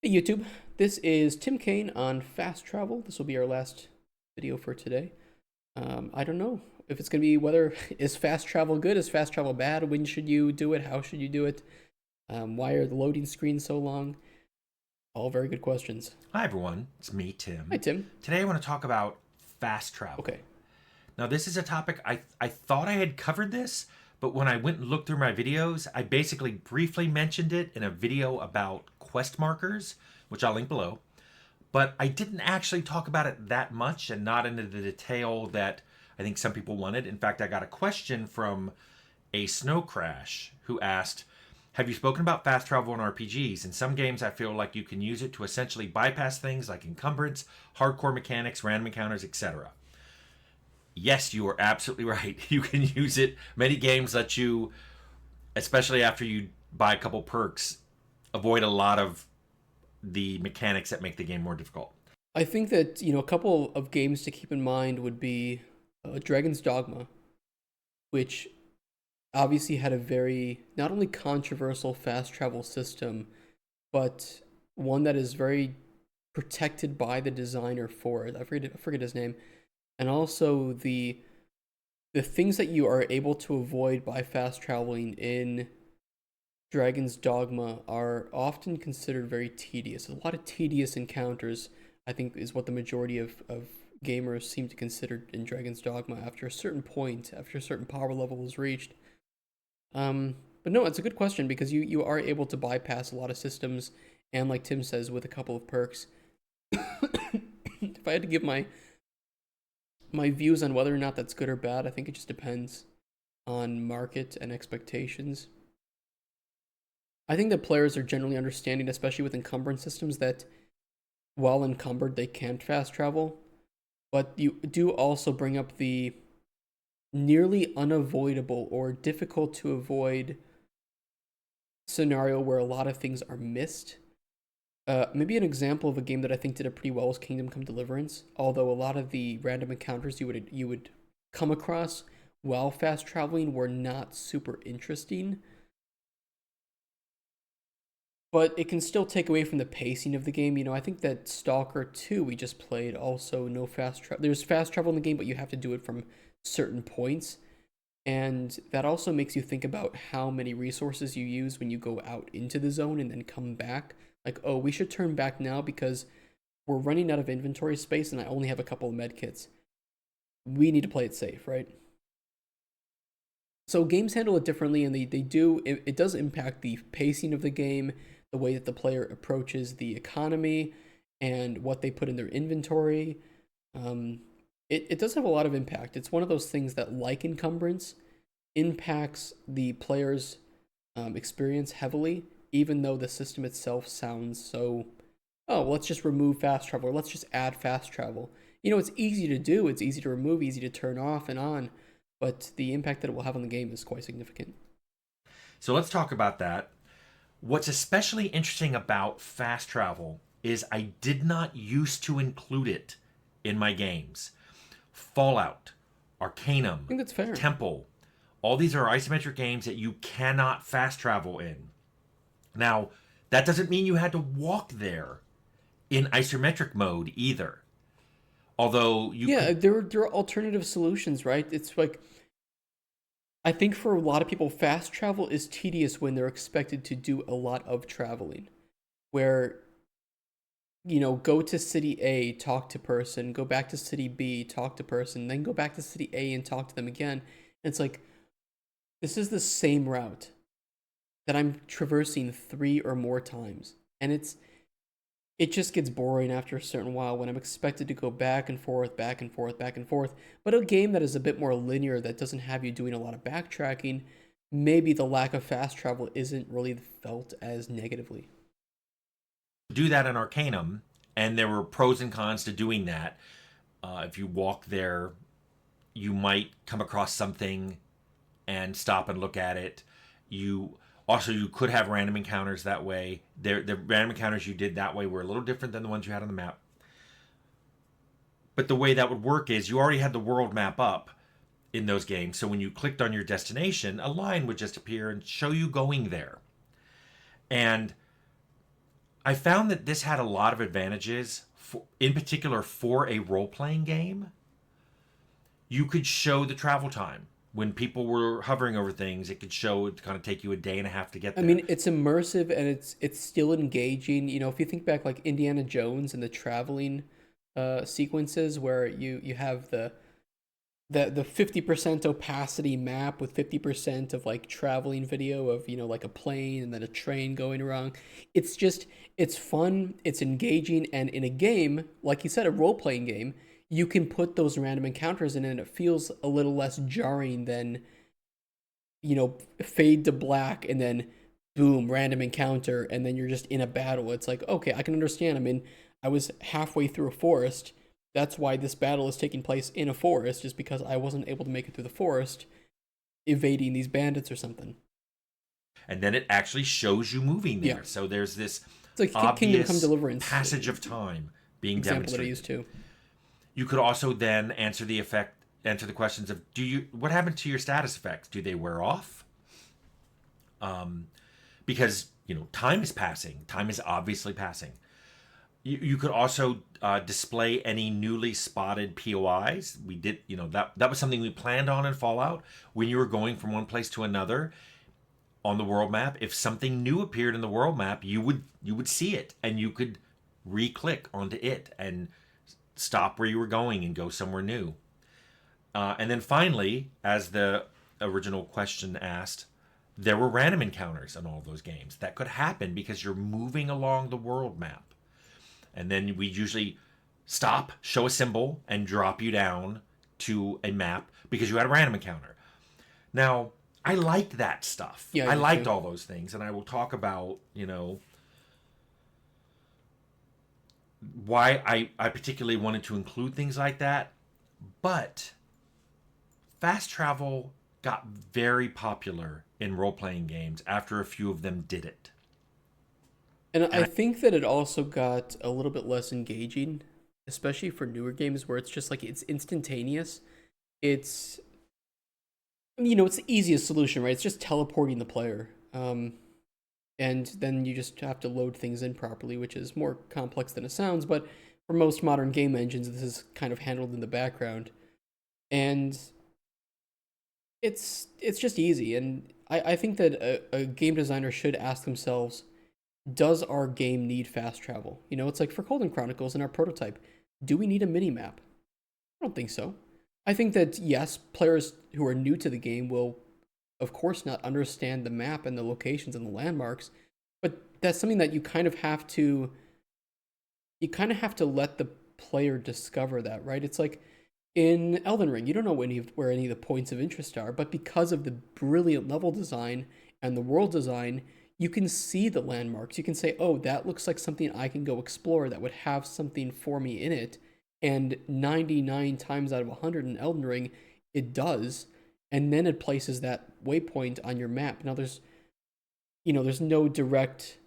Hey YouTube, this is Tim Cain on fast travel. This will be our last video for today. I don't know if it's going to be whether is fast travel good, is fast travel bad, when should you do it, how should you do it, why are the loading screens so long? All very good questions. Hi everyone, it's me, Hi Tim. Tim. Today I want to talk about fast Okay. travel. Now, this is a topic I thought I had covered this, but when I went and looked through my videos, I basically briefly mentioned it in a video about quest markers, which I'll link below. But I didn't actually talk about it that much and not into the detail that I think some people wanted. In fact, I got a question from a Snow Crash who asked, have you spoken about fast travel in RPGs? In some games, I feel like you can use it to essentially bypass things like encumbrance, hardcore mechanics, random encounters, etc. Yes, you are absolutely right. You can use it. Many games let you, especially after you buy a couple perks, avoid a lot of the mechanics that make the game more difficult. I think that, a couple of games to keep in mind would be Dragon's Dogma, which obviously had a very, not only controversial fast travel system, but one that is very protected by the designer for it. I forget his name. And also the things that you are able to avoid by fast traveling in Dragon's Dogma are often considered very tedious. A lot of tedious encounters, I think, is what the majority of gamers seem to consider in Dragon's Dogma after a certain point, after a certain power level is reached. But no, it's a good question because you are able to bypass a lot of systems, and like Tim says, with a couple of perks. If I had to give my views on whether or not that's good or bad, I think it just depends on market and expectations. I think that players are generally understanding, especially with encumbrance systems, that while encumbered, they can't fast travel. But you do also bring up the nearly unavoidable or difficult to avoid scenario where a lot of things are missed. Maybe an example of a game that I think did it pretty well was Kingdom Come Deliverance. Although a lot of the random encounters you would come across while fast traveling were not super interesting, but it can still take away from the pacing of the game. I think that Stalker 2 we just played also no fast travel. There's fast travel in the game, but you have to do it from certain points. And that also makes you think about how many resources you use when you go out into the zone and then come back. Like, oh, we should turn back now because we're running out of inventory space and I only have a couple of med kits. We need to play it safe, right? So games handle it differently, and they do, it does impact the pacing of the game, the way that the player approaches the economy, and what they put in their inventory. It does have a lot of impact. It's one of those things that, like encumbrance, impacts the player's experience heavily, even though the system itself sounds so, oh, well, let's just remove fast travel, or let's just add fast travel. It's easy to do, it's easy to remove, easy to turn off and on, but the impact that it will have on the game is quite significant. So let's talk about that. What's especially interesting about fast travel is I did not used to include it in my games. Fallout, I Arcanum, think that's fair. Temple, all these are isometric games that you cannot fast travel in. Now, that doesn't mean you had to walk there in isometric mode either. Although you Yeah, could. there are alternative solutions, right? It's like, I think for a lot of people, fast travel is tedious when they're expected to do a lot of traveling, where go to city A, talk to person, go back to city B, talk to person, then go back to city A and talk to them again. And it's like, this is the same route that I'm traversing 3 or more times. And it just gets boring after a certain while when I'm expected to go back and forth, back and forth, back and forth. But a game that is a bit more linear, that doesn't have you doing a lot of backtracking, maybe the lack of fast travel isn't really felt as negatively. Do that in Arcanum, and there were pros and cons to doing that. If you walk there, you might come across something and stop and look at it. You could have random encounters that way. The random encounters you did that way were a little different than the ones you had on the map. But the way that would work is you already had the world map up in those games. So when you clicked on your destination, a line would just appear and show you going there. And I found that this had a lot of advantages, in particular for a role playing game. You could show the travel time. When people were hovering over things, it could show it kind of take you a day and a half to get I there. mean, it's immersive and it's still engaging. You know, if you think back like Indiana Jones and the traveling sequences where you have the 50% opacity map with 50% of like traveling video of, you know, like a plane and then a train going around. It's just it's fun, it's engaging, and in a game, like you said, a role-playing game, you can put those random encounters in and it feels a little less jarring than, you know, fade to black and then boom, random encounter, and then you're just in a battle. It's like, okay, I can understand. I mean, I was halfway through a forest. That's why this battle is taking place in a forest, just because I wasn't able to make it through the forest, evading these bandits or something. And then it actually shows you moving Yeah. there. So there's this It's like Kingdom Come obvious Deliverance passage of time being example that I used demonstrated. to. You could also then answer the questions of what happened to your status effects? Do they wear off? Because time is passing. Time is obviously passing. You could also display any newly spotted POIs. We did, that was something we planned on in Fallout. When you were going from one place to another on the world map, if something new appeared in the world map, you would see it, and you could re-click onto it and stop where you were going and go somewhere new. And then finally, as the original question asked, there were random encounters in all of those games that could happen because you're moving along the world map. And then we usually stop, show a symbol, and drop you down to a map because you had a random encounter. Now, I liked that stuff. Yeah, I I did liked too. all those things, and I will talk about, why I particularly wanted to include things like that. But fast travel got very popular in role playing games after a few of them did it. And And I think that it also got a little bit less engaging, especially for newer games where it's just like it's instantaneous. It's, you know, it's the easiest solution, right? It's just teleporting the player. And then you just have to load things in properly, which is more complex than it sounds. But for most modern game engines, this is kind of handled in the background, and it's just easy. And I think that a game designer should ask themselves, does our game need fast travel? You know, it's like for Golden Chronicles in our prototype, do we need a mini map? I don't think so. I think that yes, players who are new to the game will, of course, not understand the map and the locations and the landmarks, but that's something that you kind of have to let the player discover that, right? It's like in Elden Ring, you don't know where any of the points of interest are, but because of the brilliant level design and the world design, you can see the landmarks. You can say, "Oh, that looks like something I can go explore that would have something for me in it." And 99 times out of 100 in Elden Ring, it does. And then it places that waypoint on your map. Now there's no direct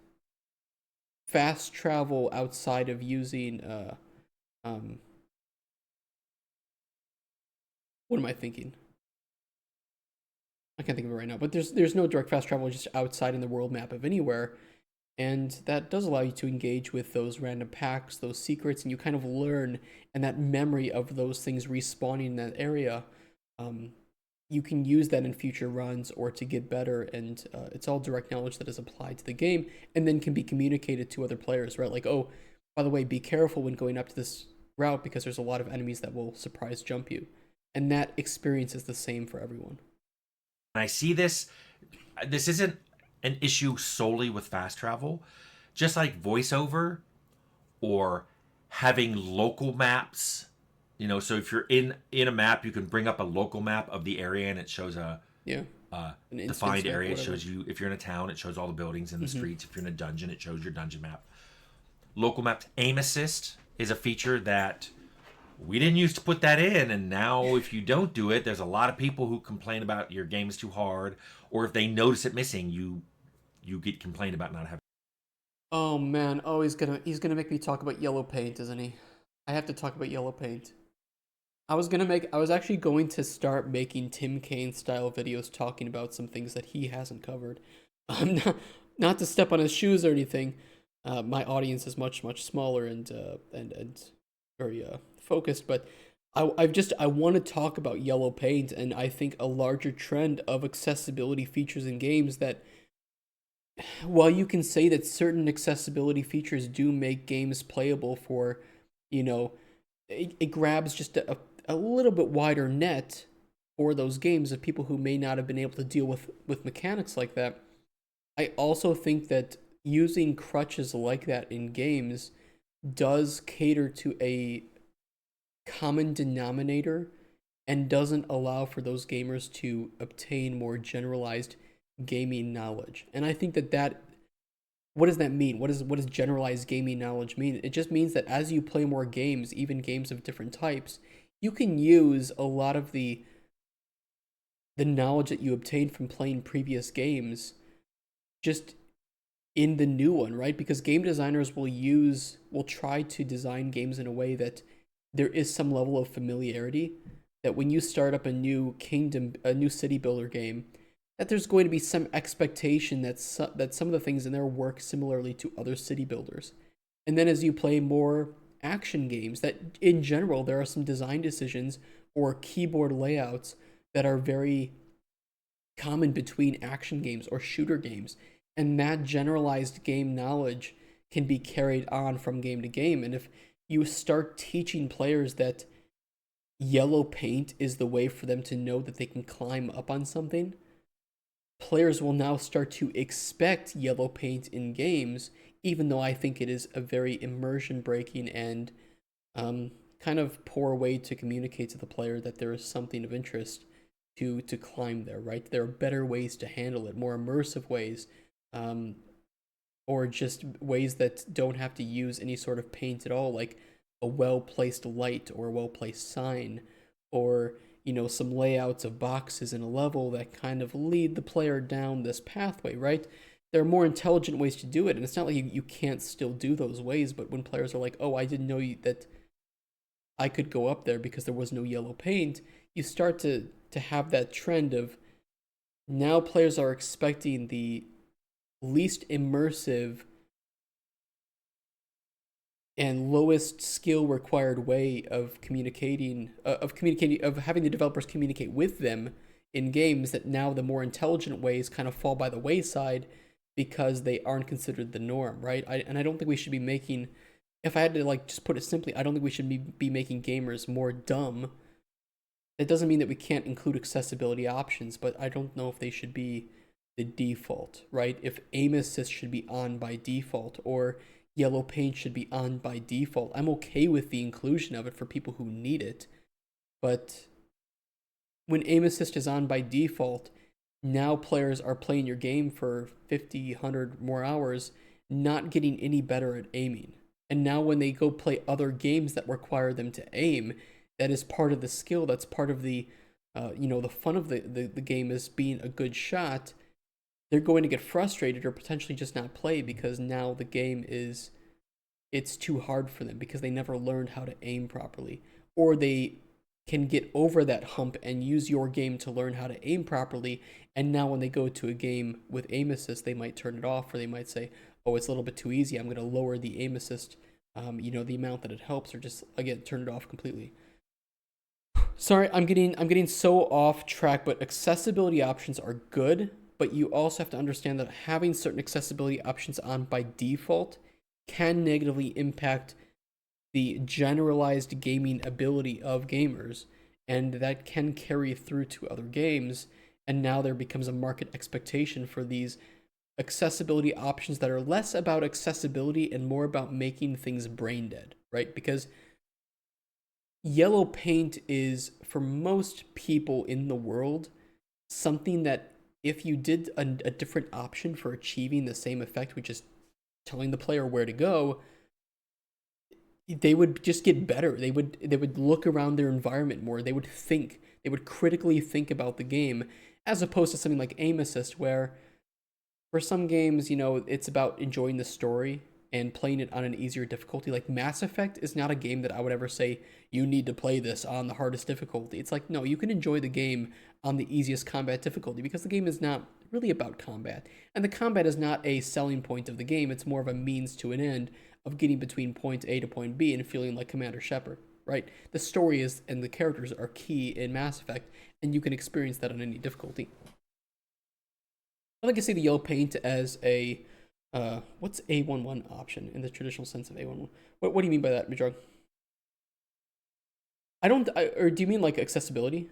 fast travel outside of using um what am I thinking? I can't think of it right now, but there's no direct fast travel just outside in the world map of anywhere, and that does allow you to engage with those random packs, those secrets, and you kind of learn, and that memory of those things respawning in that area, um, you can use that in future runs or to get better, and it's all direct knowledge that is applied to the game, and then can be communicated to other players, right? Like, oh, by the way, be careful when going up to this route because there's a lot of enemies that will surprise jump you, and that experience is the same for everyone. I see this isn't an issue solely with fast travel. Just like voiceover or having local maps, so if you're in a map, you can bring up a local map of the area and it shows Yeah, a an instance defined map or area. It whatever. shows you, if you're in a town, it shows all the buildings and the Hmm. streets. If you're in a dungeon, it shows your dungeon map. Local maps. Aim assist is a feature that we didn't used to put that in, and now if you don't do it, there's a lot of people who complain about your game is too hard, or if they notice it missing, you get complained about not having. Oh man, oh he's gonna make me talk about yellow paint, isn't he? I have to talk about yellow paint. I was actually going to start making Tim Kaine style videos talking about some things that he hasn't covered. Not to step on his shoes or anything, My audience is much smaller and very focused, but I want to talk about yellow paint, and I think a larger trend of accessibility features in games that, while you can say that certain accessibility features do make games playable for, you know, it grabs just a little bit wider net for those games of people who may not have been able to deal with mechanics like that. I also think that using crutches like that in games does cater to a common denominator and doesn't allow for those gamers to obtain more generalized gaming knowledge. And I think that what does that mean? What does generalized gaming knowledge mean? It just means that as you play more games, even games of different types, you can use a lot of the knowledge that you obtained from playing previous games just in the new one, right? Because game designers will try to design games in a way that there is some level of familiarity, that when you start up a new kingdom, a new city builder game, that there's going to be some expectation that some of the things in there work similarly to other city builders. And then as you play more action games, that in general there are some design decisions or keyboard layouts that are very common between action games or shooter games, and that generalized game knowledge can be carried on from game to game. And if you start teaching players that yellow paint is the way for them to know that they can climb up on something, players will now start to expect yellow paint in games, even though I think it is a very immersion breaking and kind of poor way to communicate to the player that there is something of interest to climb there, right? There are better ways to handle it, more immersive ways, um, or just ways that don't have to use any sort of paint at all, like a well placed light or a well placed sign, or some layouts of boxes in a level that kind of lead the player down this pathway, right? There are more intelligent ways to do it, and it's not like you can't still do those ways, but when players are like, oh, I didn't know that I could go up there because there was no yellow paint, you start to have that trend of now players are expecting the least immersive and lowest skill required way of communicating of having the developers communicate with them in games, that now the more intelligent ways kind of fall by the wayside because they aren't considered the norm, right? And I don't think we should be making, if I had to like just put it simply, I don't think we should be making gamers more dumb. It doesn't mean that we can't include accessibility options, but I don't know if they should be the default, right? If aim assist should be on by default, or yellow paint should be on by default. I'm okay with the inclusion of it for people who need it, but when aim assist is on by default, now players are playing your game for 50, 100 more hours, not getting any better at aiming. And now when they go play other games that require them to aim, that is part of the skill, that's part of the fun of the game is being a good shot. They're going to get frustrated or potentially just not play because now the game it's too hard for them because they never learned how to aim properly, or they can get over that hump and use your game to learn how to aim properly, and now when they go to a game with aim assist, they might turn it off, or they might say, oh, it's a little bit too easy, I'm going to lower the aim assist, the amount that it helps, or just again turn it off completely. Sorry, I'm getting so off track, but accessibility options are good, but you also have to understand that having certain accessibility options on by default can negatively impact the generalized gaming ability of gamers, and that can carry through to other games. And now there becomes a market expectation for these accessibility options that are less about accessibility and more about making things brain dead, right? Because yellow paint is, for most people in the world, something that if you did a different option for achieving the same effect, which is telling the player where to go, they would just get better. They would look around their environment more. They would think. They would critically think about the game, as opposed to something like aim assist, where for some games, it's about enjoying the story and playing it on an easier difficulty. Like Mass Effect is not a game that I would ever say you need to play this on the hardest difficulty. It's like, no, you can enjoy the game on the easiest combat difficulty because the game is not really about combat. And the combat is not a selling point of the game, it's more of a means to an end of getting between point A to point B and feeling like Commander Shepard, right? The story is and the characters are key in Mass Effect, and you can experience that on any difficulty. I like to see the yellow paint as a what's A11 option in the traditional sense of A11? What do you mean by that, Major? Or do you mean like accessibility?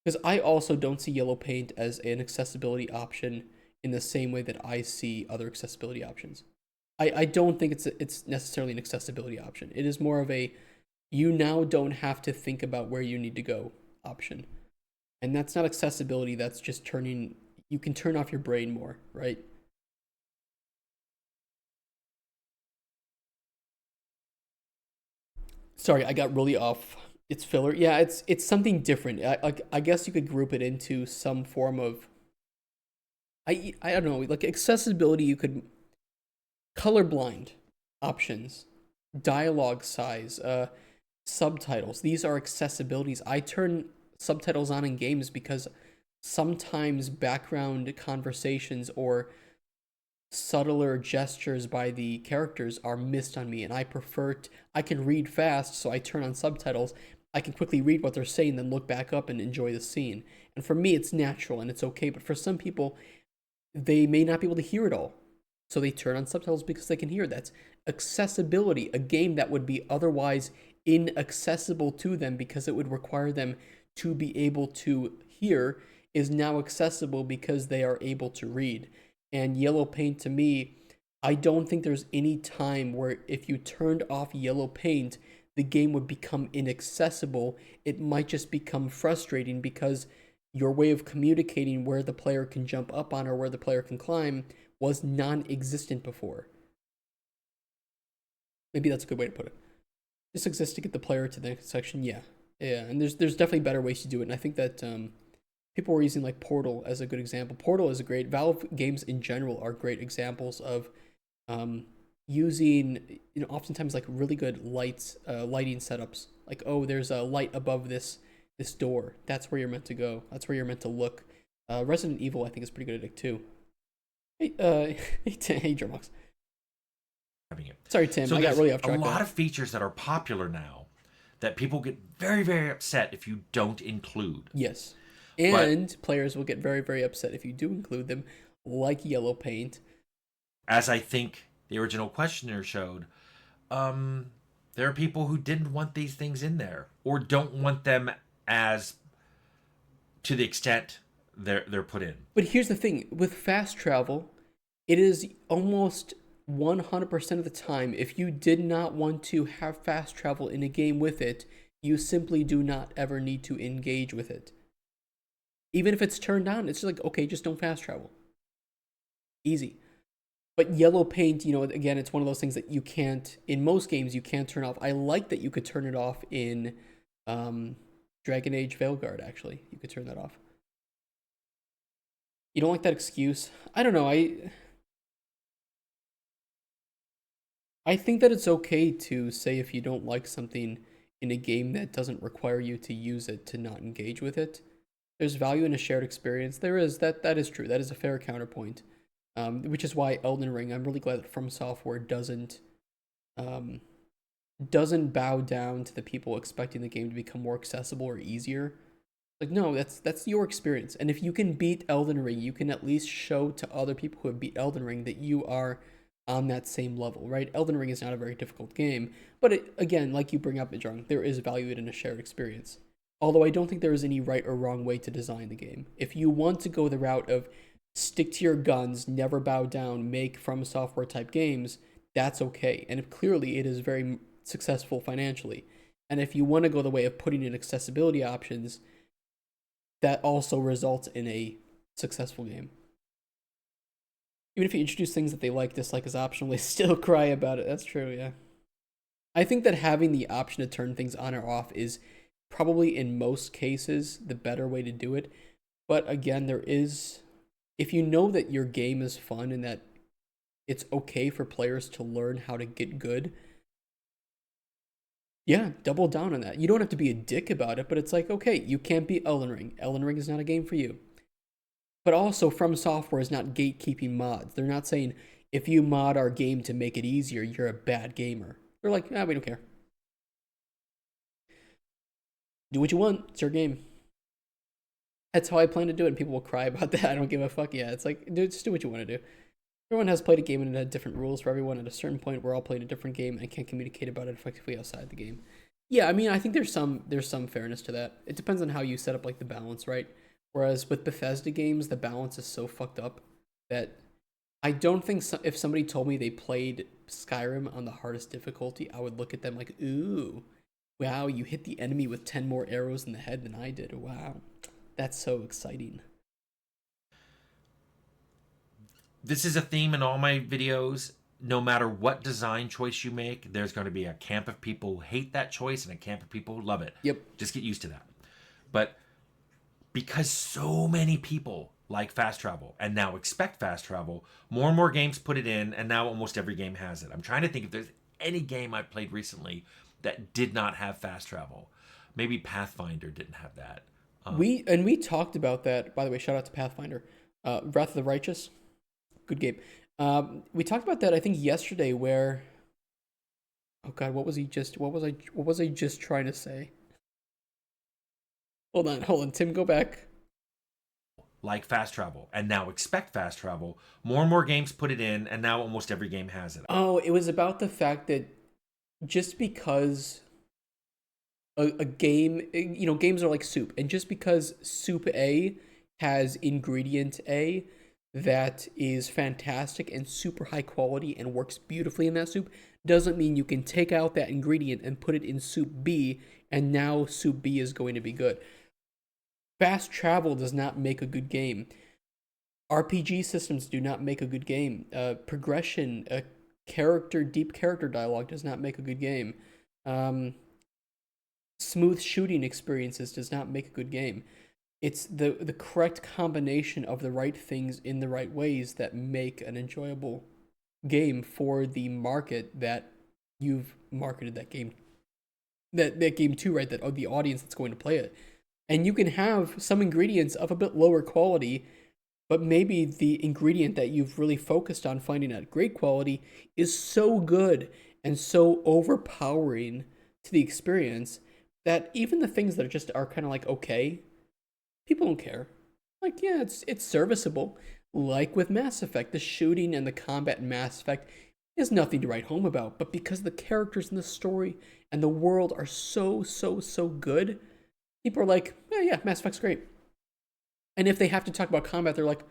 Because I also don't see yellow paint as an accessibility option in the same way that I see other accessibility options. I don't think it's necessarily an accessibility option. It is more of a you now don't have to think about where you need to go option. And that's not accessibility, that's just turning you can turn off your brain more, right? Sorry, I got really off. It's filler. Yeah, it's something different. I guess you could group it into some form of I don't know, like accessibility. You could colorblind options, dialogue size, subtitles. These are accessibilities. I turn subtitles on in games because sometimes background conversations or subtler gestures by the characters are missed on me, and I can read fast, so I turn on subtitles. I can quickly read what they're saying, then look back up and enjoy the scene. And for me, it's natural and it's okay, but for some people, they may not be able to hear it all, so they turn on subtitles because they can hear. That's accessibility. A game that would be otherwise inaccessible to them because it would require them to be able to hear is now accessible because they are able to read. And yellow paint, to me, I don't think there's any time where if you turned off yellow paint, the game would become inaccessible. It might just become frustrating because your way of communicating where the player can jump up on or where the player can climb was non-existent before. Maybe that's a good way to put it. Just exists to get the player to the next section. Yeah, yeah, and there's definitely better ways to do it. And I think that people were using like Portal as a good example. Portal is a great Valve games in general are great examples of using oftentimes like really good lighting setups. Like, oh, there's a light above this door. That's where you're meant to go. That's where you're meant to look. Resident Evil I think is pretty good at it too. Hey, hey, Jermox. Sorry, Tim. So I got really off a track. lot of features that are popular now that people get very, very upset if you don't include. Yes. And players will get very, very upset if you do include them, like yellow paint. As I think the original questioner showed, there are people who didn't want these things in there or don't want them as to the extent they're put in. But here's the thing. With fast travel, it is almost 100% of the time, if you did not want to have fast travel in a game with it, you simply do not ever need to engage with it. Even if it's turned on, it's just like, okay, just don't fast travel. Easy. But yellow paint, again, it's one of those things that you can't, in most games, you can't turn off. I like that you could turn it off in Dragon Age Veilguard, actually. You could turn that off. You don't like that excuse? I don't know, I think that it's okay to say if you don't like something in a game that doesn't require you to use it to not engage with it. There's value in a shared experience. There is that is true. That is a fair counterpoint. Which is why Elden Ring. I'm really glad that From Software doesn't bow down to the people expecting the game to become more accessible or easier. Like, no, that's your experience. And if you can beat Elden Ring, you can at least show to other people who have beat Elden Ring that you are on that same level, right? Elden Ring is not a very difficult game, but again, like you bring up, Ajong, there is value in a shared experience. Although I don't think there is any right or wrong way to design the game. If you want to go the route of stick to your guns, never bow down, make From Software type games, that's okay. And clearly it is very successful financially. And if you want to go the way of putting in accessibility options, that also results in a successful game. Even if you introduce things that they like, dislike as optional, they still cry about it. That's true, yeah. I think that having the option to turn things on or off is probably in most cases the better way to do it. But again, if you know that your game is fun and that it's okay for players to learn how to get good, yeah, double down on that. You don't have to be a dick about it, but it's like, okay, you can't beat Elden Ring. Elden Ring is not a game for you. But also, From Software is not gatekeeping mods. They're not saying, if you mod our game to make it easier, you're a bad gamer. They're like, ah, we don't care. Do what you want. It's your game. That's how I plan to do it. And people will cry about that. I don't give a fuck. Yeah, it's like, dude, just do what you want to do. Everyone has played a game and it had different rules for everyone. At a certain point, we're all playing a different game and can't communicate about it effectively outside the game. Yeah, I mean, I think there's some fairness to that. It depends on how you set up like the balance, right? Whereas with Bethesda games, the balance is so fucked up that I don't think if somebody told me they played Skyrim on the hardest difficulty, I would look at them like, ooh, wow, you hit the enemy with 10 more arrows in the head than I did. Wow, that's so exciting. This is a theme in all my videos. No matter what design choice you make, there's going to be a camp of people who hate that choice and a camp of people who love it. Yep. Just get used to that. But because so many people like fast travel and now expect fast travel, more and more games put it in, and now almost every game has it. I'm trying to think if there's any game I've played recently that did not have fast travel. Maybe Pathfinder didn't have that. We talked about that. By the way, shout out to Pathfinder, Wrath of the Righteous, good game. We talked about that I think yesterday. Where, oh god, what was he just? What was I just trying to say? Hold on, Tim, go back. Like fast travel and now expect fast travel. More and more games put it in, and now almost every game has it. Oh, it was about the fact that just because a game, games are like soup, and just because soup A has ingredient A that is fantastic and super high quality and works beautifully in that soup, doesn't mean you can take out that ingredient and put it in soup B, and now soup B is going to be good. Fast travel does not make a good game. RPG systems do not make a good game. Progression, deep character dialogue does not make a good game. Um, Smooth shooting experiences does not make a good game. It's the correct combination of the right things in the right ways that make an enjoyable game for the market that you've marketed that game to, right? That the audience that's going to play it. And you can have some ingredients of a bit lower quality, but maybe the ingredient that you've really focused on finding at great quality is so good and so overpowering to the experience that even the things that are kind of like okay, people don't care. Like, yeah, it's serviceable. Like with Mass Effect, the shooting and the combat in Mass Effect is nothing to write home about, but because the characters in the story and the world are so good, people are like, yeah, Mass Effect's great. And if they have to talk about combat, they're like,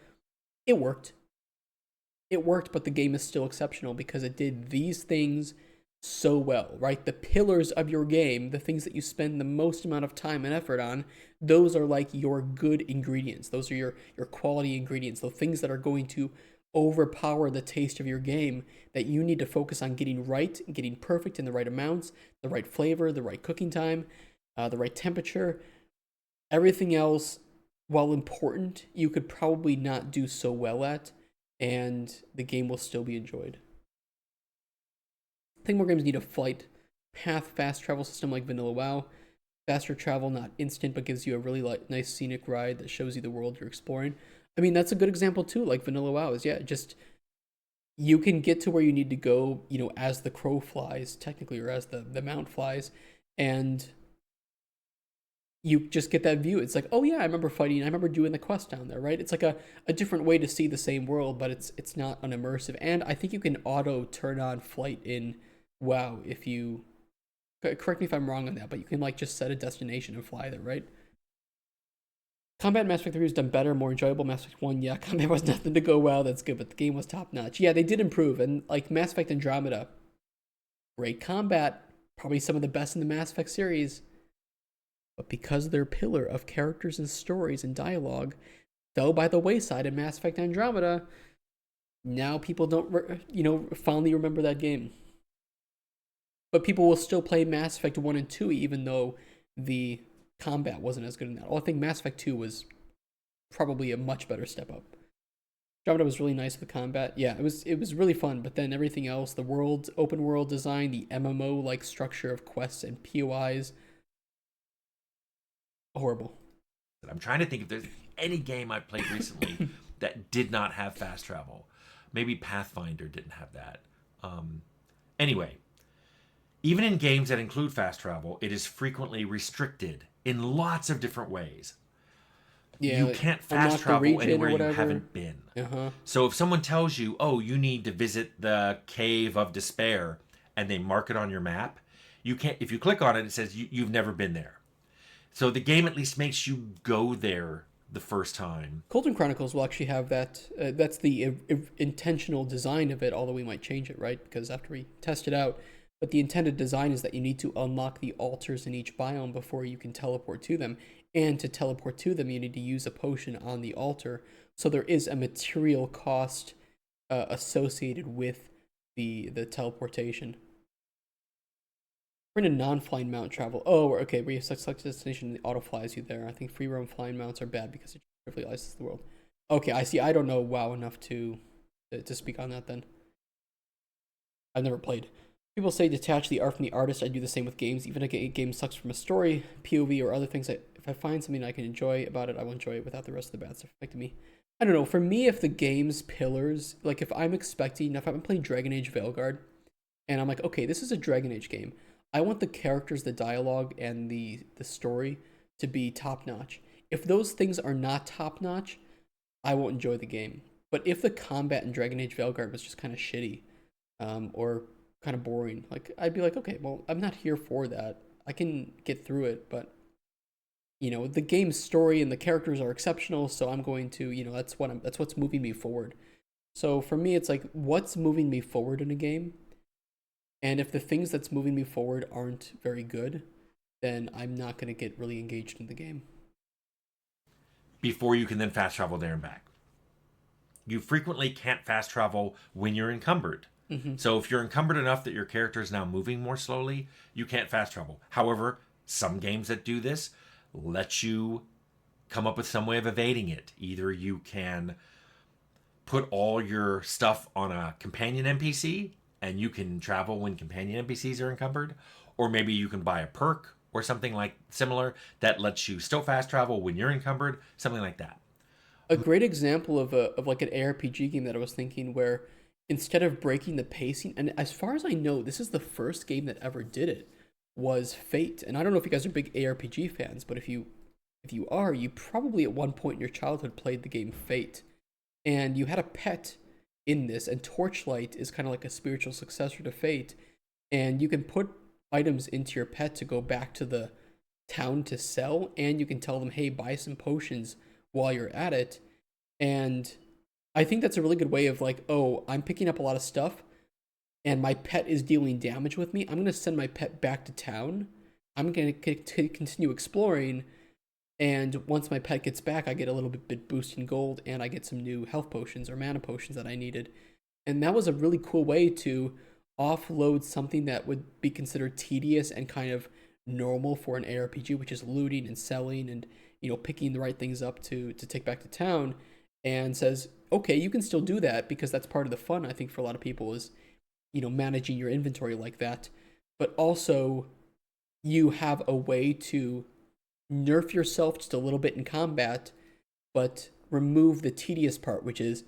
it worked. It worked, but the game is still exceptional because it did these things so well, right? The pillars of your game, the things that you spend the most amount of time and effort on, those are like your good ingredients. Those are your quality ingredients, the things that are going to overpower the taste of your game that you need to focus on getting right, getting perfect in the right amounts, the right flavor, the right cooking time, the right temperature. Everything else, while important, you could probably not do so well at, and the game will still be enjoyed. I think more games need a flight path fast travel system like Vanilla WoW. Faster travel, not instant, but gives you a really nice scenic ride that shows you the world you're exploring. I mean, that's a good example too, like Vanilla WoW is, yeah, just you can get to where you need to go, as the crow flies, technically, or as the mount flies, and you just get that view. It's like, oh yeah, I remember fighting, I remember doing the quest down there, right? It's like a different way to see the same world, but it's not an immersive. And I think you can auto turn on flight in WoW if you correct me if I'm wrong on that, but you can like just set a destination and fly there, right? Combat in Mass Effect 3 was done better, more enjoyable. Mass Effect 1, yeah, combat was nothing to go well, that's good, but the game was top notch. Yeah, they did improve, and like Mass Effect Andromeda, great combat, probably some of the best in the Mass Effect series, but because their pillar of characters and stories and dialogue fell by the wayside in Mass Effect Andromeda, now people don't, fondly remember that game. But people will still play Mass Effect 1 and 2 even though the combat wasn't as good in that. I think Mass Effect 2 was probably a much better step up. Andromeda was really nice with combat. Yeah, it was really fun. But then everything else, the world, open world design, the MMO like structure of quests and POIs, horrible. I'm trying to think if there's any game I played recently that did not have fast travel. Maybe Pathfinder didn't have that. Um, anyway, even in games that include fast travel, it is frequently restricted in lots of different ways. Yeah, You like can't fast unlock the travel region or anywhere you whatever. haven't been. Uh huh. So if someone tells you, "Oh, you need to visit the Cave of Despair," and they mark it on your map, you can't. If you click on it, it says you've never been there. So the game at least makes you go there the first time. Colton Chronicles will actually have that. That's the intentional design of it, although we might change it, right? Because after we test it out, but the intended design is that you need to unlock the altars in each biome before you can teleport to them. And to teleport to them, you need to use a potion on the altar. So there is a material cost associated with the teleportation. We're in a non-flying mount travel. Oh, okay. Where you select a destination, it auto flies you there. I think free roam flying mounts are bad because it trivializes the world. Okay, I see. I don't know WoW enough to speak on that. Then I've never played. People say detach the art from the artist. I do the same with games. Even if a game sucks from a story, POV, or other things, if I find something I can enjoy about it, I will enjoy it without the rest of the bad stuff affecting me. I don't know. For me, if the game's pillars, like if I'm expecting, if I'm playing Dragon Age Veilguard, and I'm like, okay, this is a Dragon Age game. I want the characters, the dialogue, and the story to be top notch. If those things are not top notch, I won't enjoy the game. But if the combat in Dragon Age Veilguard was just kind of shitty, or kind of boring, like I'd be like, okay, well, I'm not here for that. I can get through it, but the game's story and the characters are exceptional, so I'm going to, that's what's moving me forward. So for me, it's like, what's moving me forward in a game? And if the things that's moving me forward aren't very good, then I'm not going to get really engaged in the game. Before you can then fast travel there and back. You frequently can't fast travel when you're encumbered. Mm-hmm. So if you're encumbered enough that your character is now moving more slowly, you can't fast travel. However, some games that do this let you come up with some way of evading it. Either you can put all your stuff on a companion NPC and you can travel when companion NPCs are encumbered, or maybe you can buy a perk or something like similar that lets you still fast travel when you're encumbered, something like that. A great example of like an ARPG game that I was thinking where instead of breaking the pacing, and as far as I know, this is the first game that ever did it, was Fate. And I don't know if you guys are big ARPG fans, but if you are, you probably at one point in your childhood played the game Fate. And you had a pet in this, and Torchlight is kind of like a spiritual successor to Fate. And you can put items into your pet to go back to the town to sell, and you can tell them, hey, buy some potions while you're at it. And I think that's a really good way of like, oh, I'm picking up a lot of stuff and my pet is dealing damage with me. I'm going to send my pet back to town. I'm going to continue exploring. And once my pet gets back, I get a little bit boost in gold and I get some new health potions or mana potions that I needed. And that was a really cool way to offload something that would be considered tedious and kind of normal for an ARPG, which is looting and selling and picking the right things up to take back to town, and says, okay, you can still do that because that's part of the fun. I think for a lot of people is managing your inventory like that, but also you have a way to nerf yourself just a little bit in combat, but remove the tedious part, which is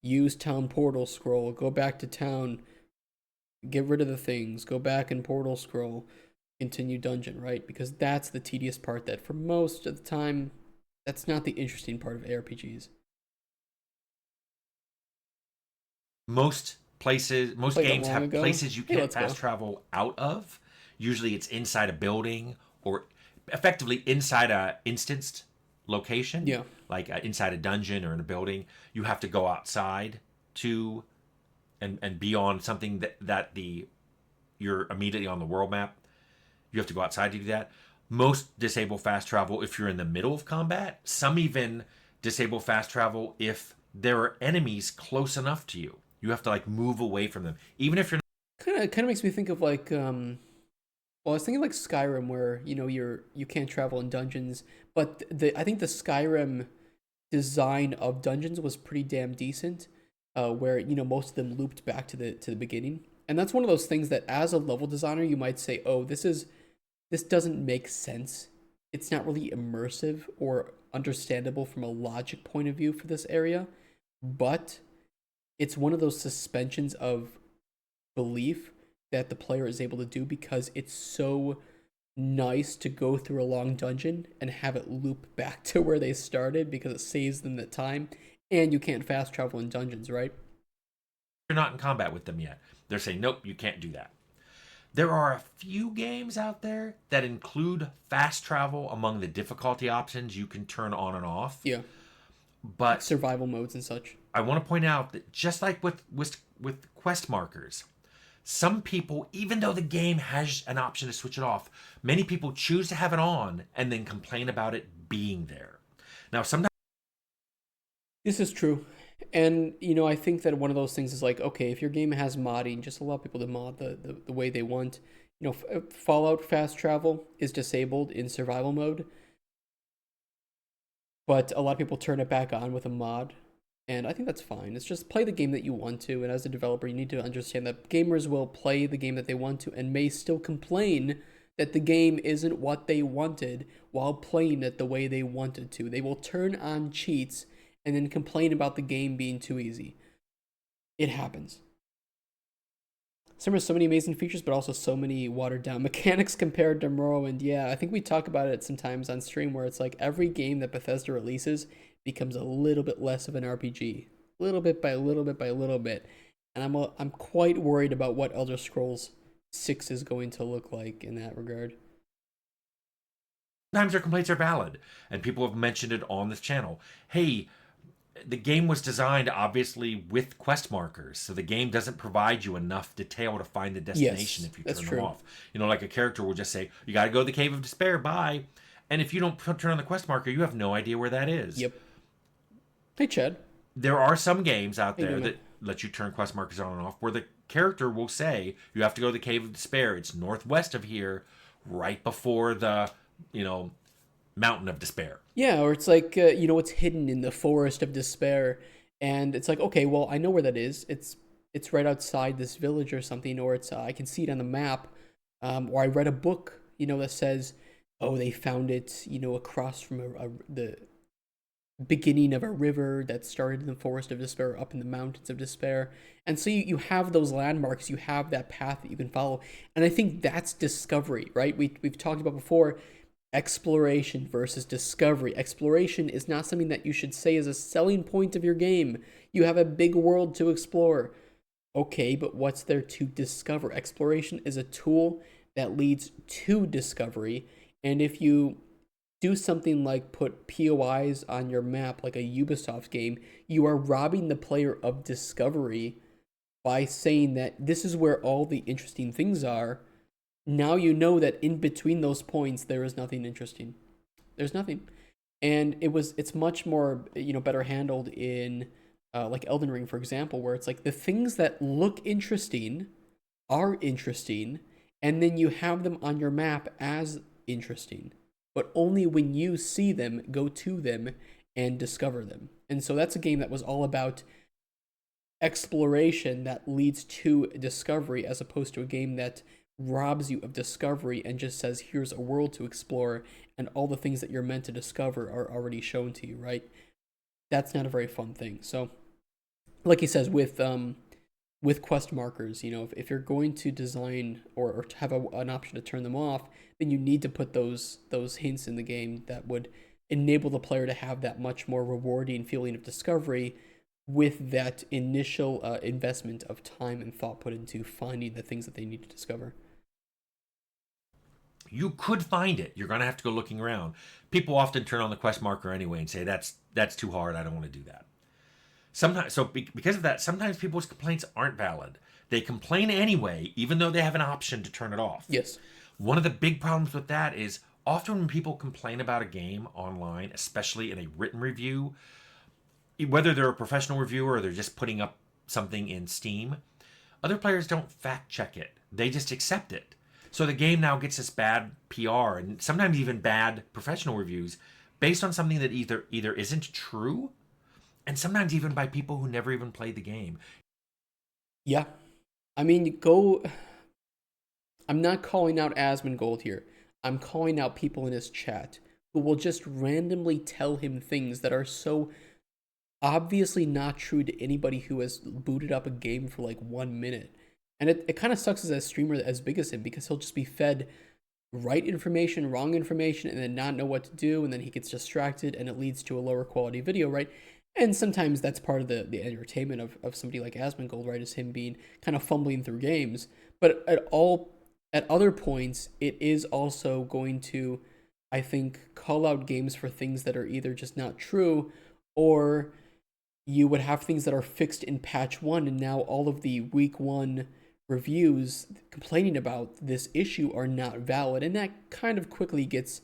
use town portal scroll, go back to town, get rid of the things, go back and portal scroll, continue dungeon, right? Because that's the tedious part that for most of the time, that's not the interesting part of ARPGs. Most Played that games long have ago. places you Hey, can't let's go. fast travel out of. Usually it's inside a building or effectively inside a instanced location, Yeah. like inside a dungeon or in a building. You have to go outside to and be on something that you're immediately on the world map. You have to go outside to do that. Most disable fast travel if you're in the middle of combat. Some even disable fast travel if there are enemies close enough to you. You have to like move away from them, even if you're. Kind of makes me think of like well, I was thinking like Skyrim, where you can't travel in dungeons, but I think the Skyrim design of dungeons was pretty damn decent, where most of them looped back to the beginning, and that's one of those things that as a level designer you might say, oh, this doesn't make sense. It's not really immersive or understandable from a logic point of view for this area, but it's one of those suspensions of belief that the player is able to do because it's so nice to go through a long dungeon and have it loop back to where they started because it saves them the time, and you can't fast travel in dungeons, right? You're not in combat with them yet. They're saying, nope, you can't do that. There are a few games out there that include fast travel among the difficulty options you can turn on and off. Yeah, like But survival modes and such. I want to point out that just like with quest markers, some people, even though the game has an option to switch it off, many people choose to have it on and then complain about it being there. Now, sometimes This is true. And I think that one of those things is like, okay, if your game has modding, just allow people to mod the way they want. Fallout fast travel is disabled in survival mode, but a lot of people turn it back on with a mod, and I think that's fine. It's just play the game that you want to, and as a developer, you need to understand that gamers will play the game that they want to and may still complain that the game isn't what they wanted while playing it the way they wanted to. They will turn on cheats and then complain about the game being too easy. It happens. Some so many amazing features, but also so many watered down mechanics compared to Morrowind. Yeah, I think we talk about it sometimes on stream where it's like every game that Bethesda releases becomes a little bit less of an RPG, little bit by little bit by little bit, and I'm quite worried about what Elder Scrolls 6 is going to look like in that regard. their complaints are valid, and people have mentioned it on this channel. Hey, the game was designed obviously with quest markers, so the game doesn't provide you enough detail to find the destination Yes, if you that's turn them true. off. Like a character will just say, "You got to go to the Cave of Despair." Bye. And if you don't turn on the quest marker, you have no idea where that is. Yep. Hey, Chad. There are some games out How you there doing, man? that let you turn quest markers on and off where the character will say, "You have to go to the Cave of Despair. It's northwest of here, right before the, you know, Mountain of Despair." Yeah, or it's like it's hidden in the forest of despair, and it's like, okay, well, I know where that is. It's right outside this village or something, or it's I can see it on the map, or I read a book, that says, oh, they found it, across from the beginning of a river that started in the forest of despair, up in the mountains of despair, and so you have those landmarks, you have that path that you can follow, and I think that's discovery, right? We've talked about before exploration versus discovery. Exploration is not something that you should say is a selling point of your game. You have a big world to explore. Okay, but what's there to discover? Exploration is a tool that leads to discovery. And if you do something like put POIs on your map, like a Ubisoft game, you are robbing the player of discovery by saying that this is where all the interesting things are. Now you know that in between those points there is nothing interesting. There's nothing, and it's much more better handled in like Elden Ring, for example, where it's like the things that look interesting are interesting, and then you have them on your map as interesting, but only when you see them, go to them, and discover them. And so that's a game that was all about exploration that leads to discovery, as opposed to a game that robs you of discovery and just says, here's a world to explore, and all the things that you're meant to discover are already shown to you, right? That's not a very fun thing. So, like he says, with quest markers, if you're going to design or to have an option to turn them off, then you need to put those hints in the game that would enable the player to have that much more rewarding feeling of discovery with that initial investment of time and thought put into finding the things that they need to discover. You could find it. You're going to have to go looking around. People often turn on the quest marker anyway and say, that's too hard. I don't want to do that. Sometimes, because of that, sometimes people's complaints aren't valid. They complain anyway, even though they have an option to turn it off. Yes. One of the big problems with that is often when people complain about a game online, especially in a written review, whether they're a professional reviewer or they're just putting up something in Steam, other players don't fact check it. They just accept it. So the game now gets this bad PR and sometimes even bad professional reviews based on something that either isn't true, and sometimes even by people who never even played the game. Yeah. I mean, go. I'm not calling out Asmongold here. I'm calling out people in his chat who will just randomly tell him things that are so obviously not true to anybody who has booted up a game for like 1 minute. And it kind of sucks as a streamer as big as him because he'll just be fed right information, wrong information, and then not know what to do, and then he gets distracted, and it leads to a lower quality video, right? And sometimes that's part of the entertainment of somebody like Asmongold, right? Is him being kind of fumbling through games. But at other points, it is also going to, I think, call out games for things that are either just not true, or you would have things that are fixed in patch one, and now all of the week one reviews complaining about this issue are not valid, and that kind of quickly gets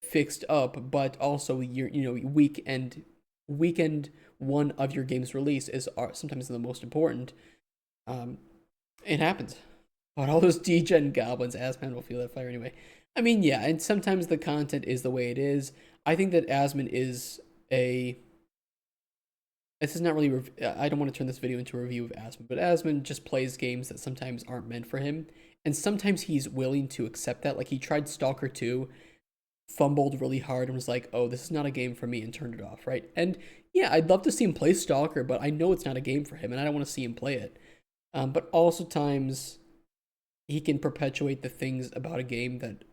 fixed up. But also, your weekend one of your game's release is sometimes the most important. Um, it happens. But all those degen goblins, Asman will feel that fire anyway. I mean, yeah, and sometimes the content is the way it is. I think that Asman is a this is not really. I don't want to turn this video into a review of Asman, but Asman just plays games that sometimes aren't meant for him, and sometimes he's willing to accept that. Like he tried Stalker 2, fumbled really hard, and was like, "Oh, this is not a game for me," and turned it off. Right? And yeah, I'd love to see him play Stalker, but I know it's not a game for him, and I don't want to see him play it. But also times he can perpetuate the things about a game that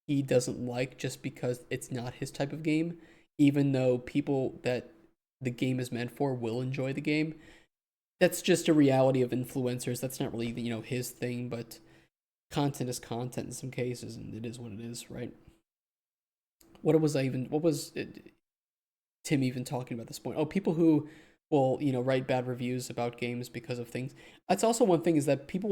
he doesn't like just because it's not his type of game, even though people that the game is meant for will enjoy the game. That's just a reality of influencers. That's not really, his thing, but content is content in some cases, and it is what it is, right? What was Tim even talking about at this point? Oh, people who will, write bad reviews about games because of things. That's also one thing, is that people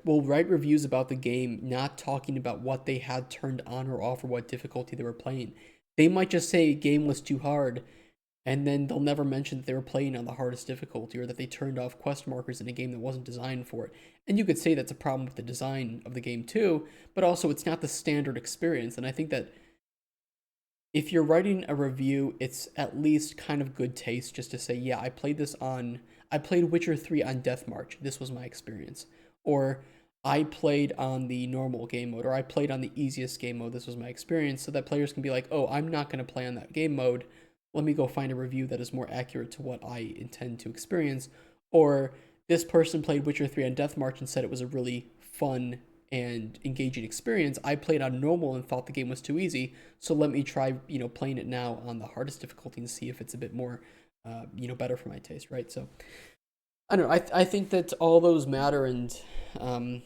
will write reviews about the game not talking about what they had turned on or off or what difficulty they were playing. They might just say game was too hard, and then they'll never mention that they were playing on the hardest difficulty, or that they turned off quest markers in a game that wasn't designed for it. And you could say that's a problem with the design of the game too, but also it's not the standard experience. And I think that if you're writing a review, it's at least kind of good taste just to say, yeah, I played Witcher 3 on Death March. This was my experience. Or I played on the normal game mode, or I played on the easiest game mode. This was my experience, so that players can be like, oh, I'm not going to play on that game mode. Let me go find a review that is more accurate to what I intend to experience. Or this person played Witcher 3 on Death March and said it was a really fun and engaging experience. I played on normal and thought the game was too easy, so let me try, playing it now on the hardest difficulty and see if it's a bit more, better for my taste, right? So I don't know. I think that all those matter, and um,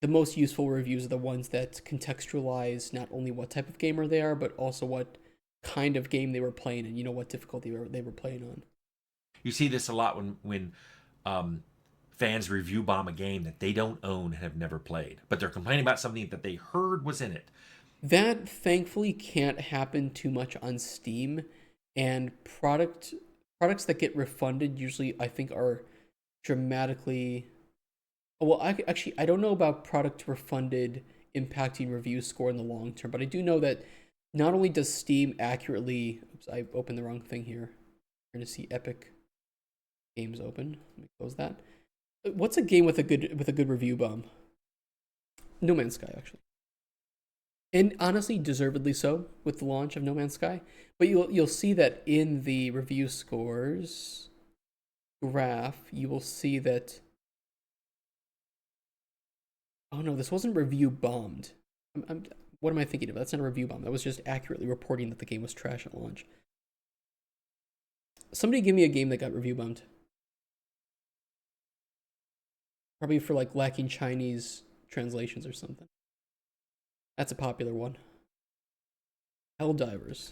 the most useful reviews are the ones that contextualize not only what type of gamer they are, but also what kind of game they were playing, and what difficulty they were playing on. You see this a lot when um, fans review bomb a game that they don't own and have never played, but they're complaining about something that they heard was in it. That thankfully can't happen too much on Steam, and products that get refunded usually, I think, are dramatically. Well, actually, I don't know about product refunded impacting review score in the long term, but I do know that not only does Steam accurately. Oops, I opened the wrong thing here. We're gonna see Epic Games open. Let me close that. What's a game with a good review bomb? No Man's Sky, actually, and honestly, deservedly so with the launch of No Man's Sky. But you'll see that in the review scores graph, you will see that. Oh no, this wasn't review bombed. What am I thinking of? That's not a review bomb. That was just accurately reporting that the game was trash at launch. Somebody give me a game that got review bombed. Probably for like lacking Chinese translations or something. That's a popular one. Helldivers.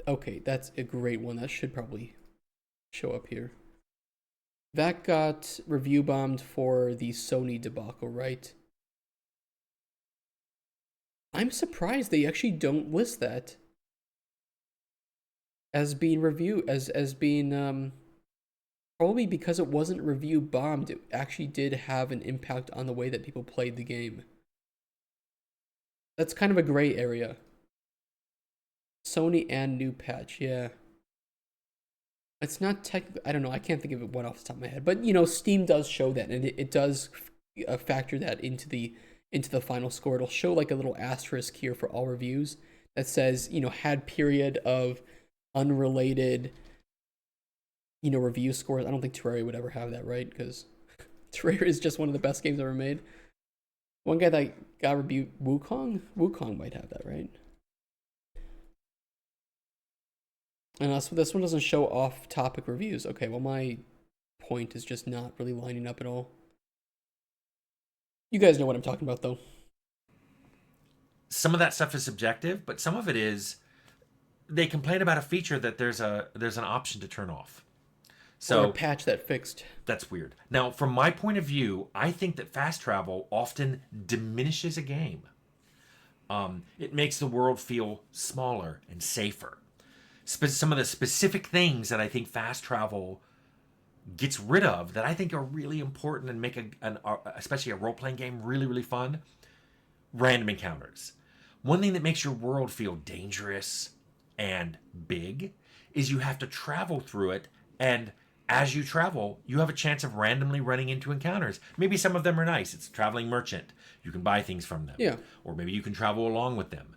Okay, that's a great one. That should probably show up here. That got review bombed for the Sony debacle, right? I'm surprised they actually don't list that as being review as being probably because it wasn't review bombed. It actually did have an impact on the way that people played the game. That's kind of a gray area. Sony and new patch. Yeah, it's not technically. I don't know. I can't think of it one off the top of my head. But Steam does show that, and it does factor that into the final score. It'll show like a little asterisk here for all reviews that says had period of unrelated review scores. I don't think Terraria would ever have that, right? Because Terraria is just one of the best games ever made. One guy that got reviewed, Wukong might have that, right? And so this one doesn't show off-topic reviews. Okay, well my point is just not really lining up at all. You guys know what I'm talking about, though. Some of that stuff is subjective, but some of it is they complain about a feature that there's an option to turn off. Or a So patch that fixed. that's weird. Now, from my point of view, I think that fast travel often diminishes a game. It makes the world feel smaller and safer. Some of the specific things that I think fast travel gets rid of that I think are really important and make especially a role playing game really, really fun. Random encounters. One thing that makes your world feel dangerous and big is you have to travel through it, and as you travel, you have a chance of randomly running into encounters. Maybe some of them are nice. It's a traveling merchant. You can buy things from them. Yeah. Or maybe you can travel along with them.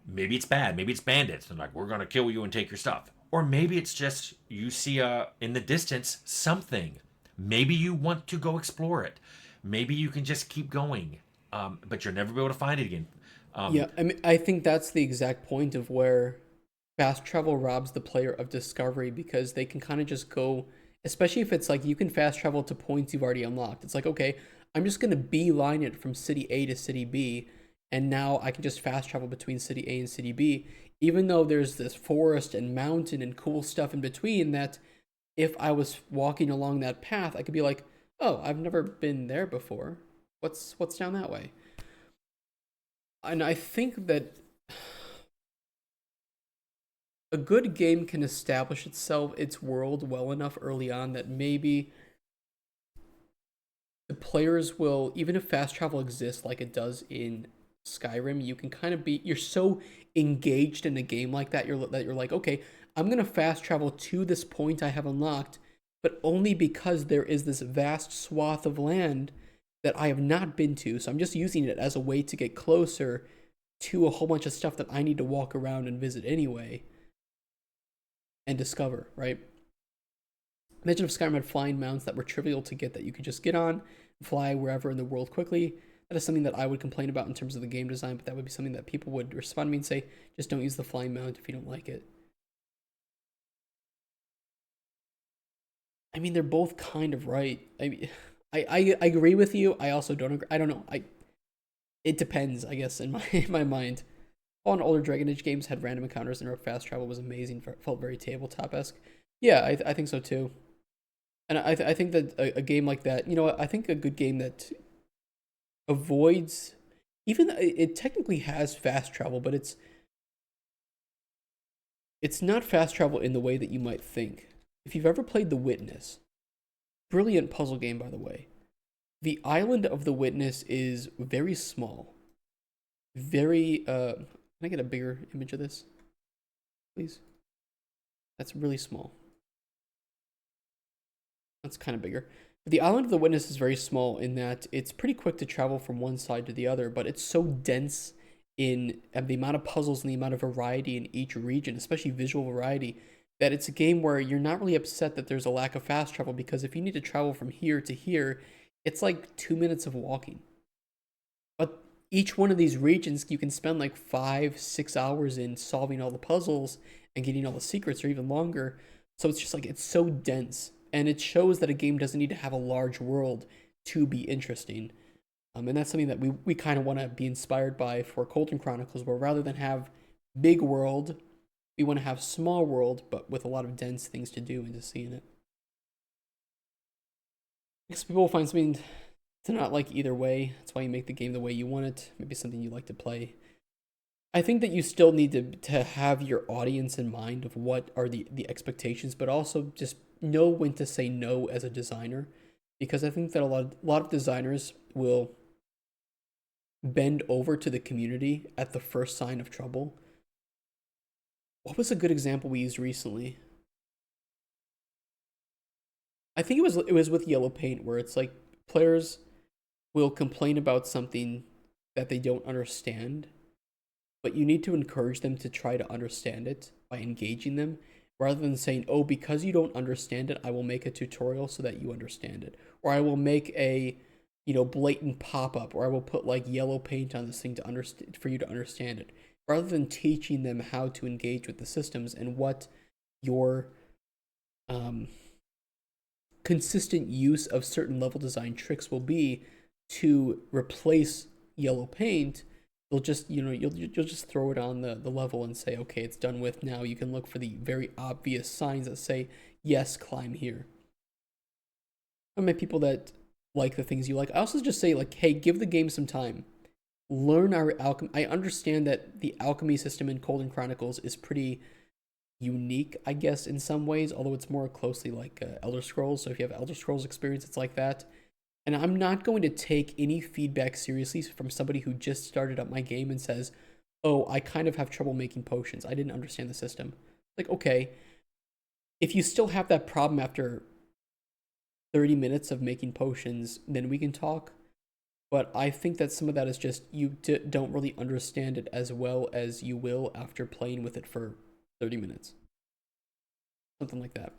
Maybe it's bad. Maybe it's bandits. They're like, we're going to kill you and take your stuff. Or maybe it's just you see in the distance something. Maybe you want to go explore it. Maybe you can just keep going, but you'll never be able to find it again. Yeah, I mean, I think that's the exact point of where fast travel robs the player of discovery because they can kind of just go, especially if it's like you can fast travel to points you've already unlocked. It's like, okay, I'm just going to beeline it from city A to city B, and now I can just fast travel between city A and city B, even though there's this forest and mountain and cool stuff in between that if I was walking along that path, I could be like, oh, I've never been there before. What's down that way? And I think that a good game can establish its world well enough early on that maybe the players will, even if fast travel exists like it does in Skyrim, you can kind of you're so engaged in a game like that, you're like, okay, I'm gonna fast travel to this point I have unlocked, but only because there is this vast swath of land that I have not been to. So I'm just using it as a way to get closer to a whole bunch of stuff that I need to walk around and visit anyway and discover, right? Imagine if Skyrim had flying mounts that were trivial to get that you could just get on and fly wherever in the world quickly. That is something that I would complain about in terms of the game design, but that would be something that people would respond to me and say, just don't use the flying mount if you don't like it. I mean, they're both kind of right. I agree with you. I also don't agree. I don't know. It depends, I guess, in my in my mind. All in older Dragon Age games had random encounters and fast travel was amazing. Felt very tabletop esque. Yeah, I think so too. And I think that a game like that, I think a good game that avoids even it technically has fast travel, but it's not fast travel in the way that you might think. If you've ever played The Witness, brilliant puzzle game by the way. The island of The Witness is very small. Very can I get a bigger image of this, please? That's really small. That's kind of bigger. The island of the witness is very small in that it's pretty quick to travel from one side to the other, but it's so dense in the amount of puzzles and the amount of variety in each region, especially visual variety, that it's a game where you're not really upset that there's a lack of fast travel because if you need to travel from here to here, it's like 2 minutes of walking. But each one of these regions, you can spend like 5, 6 hours in solving all the puzzles and getting all the secrets, or even longer. So it's just like it's so dense, and it shows that a game doesn't need to have a large world to be interesting. And that's something that we kind of want to be inspired by for Colton Chronicles, where rather than have big world, we want to have small world, but with a lot of dense things to do and to see in it. Because people will find something to not like either way. That's why you make the game the way you want it. Maybe something you like to play. I think that you still need to have your audience in mind of what are the expectations, but also just know when to say no as a designer. Because I think that a lot of designers will bend over to the community at the first sign of trouble. What was a good example we used recently? I think it was with yellow paint where it's like players will complain about something that they don't understand, but you need to encourage them to try to understand it by engaging them rather than saying, "Oh, because you don't understand it, I will make a tutorial so that you understand it." Or I will make a, blatant pop-up, or I will put like yellow paint on this thing to understand for you to understand it. Rather than teaching them how to engage with the systems and what your um, consistent use of certain level design tricks will be to replace yellow paint, they'll just you'll just throw it on the level and say, okay, it's done with. Now you can look for the very obvious signs that say, yes, climb here. I met people that like the things you like. I also just say, like, hey, give the game some time. Learn our alchemy. I understand that the alchemy system in Colden Chronicles is pretty unique, I guess, in some ways, although it's more closely like Elder Scrolls. So if you have Elder Scrolls experience, it's like that. And I'm not going to take any feedback seriously from somebody who just started up my game and says, "Oh, I kind of have trouble making potions. I didn't understand the system." Like, okay, if you still have that problem after 30 minutes of making potions, then we can talk. But I think that some of that is just you don't really understand it as well as you will after playing with it for 30 minutes. Something like that.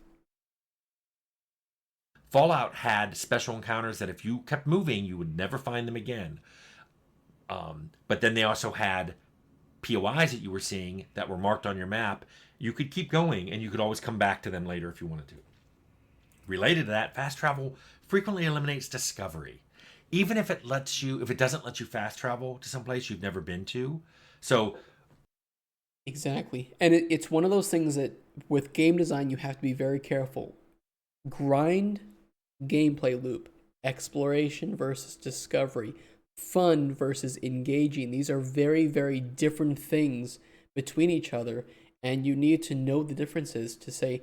Fallout had special encounters that if you kept moving, you would never find them again. But then they also had POIs that you were seeing that were marked on your map. You could keep going and you could always come back to them later if you wanted to. Related to that, fast travel frequently eliminates discovery. Even if it doesn't let you fast travel to some place you've never been to. So, Exactly. And it's one of those things that with game design, you have to be very careful. Grind gameplay loop, exploration versus discovery, fun versus engaging. These are very, very different things between each other, and you need to know the differences to say,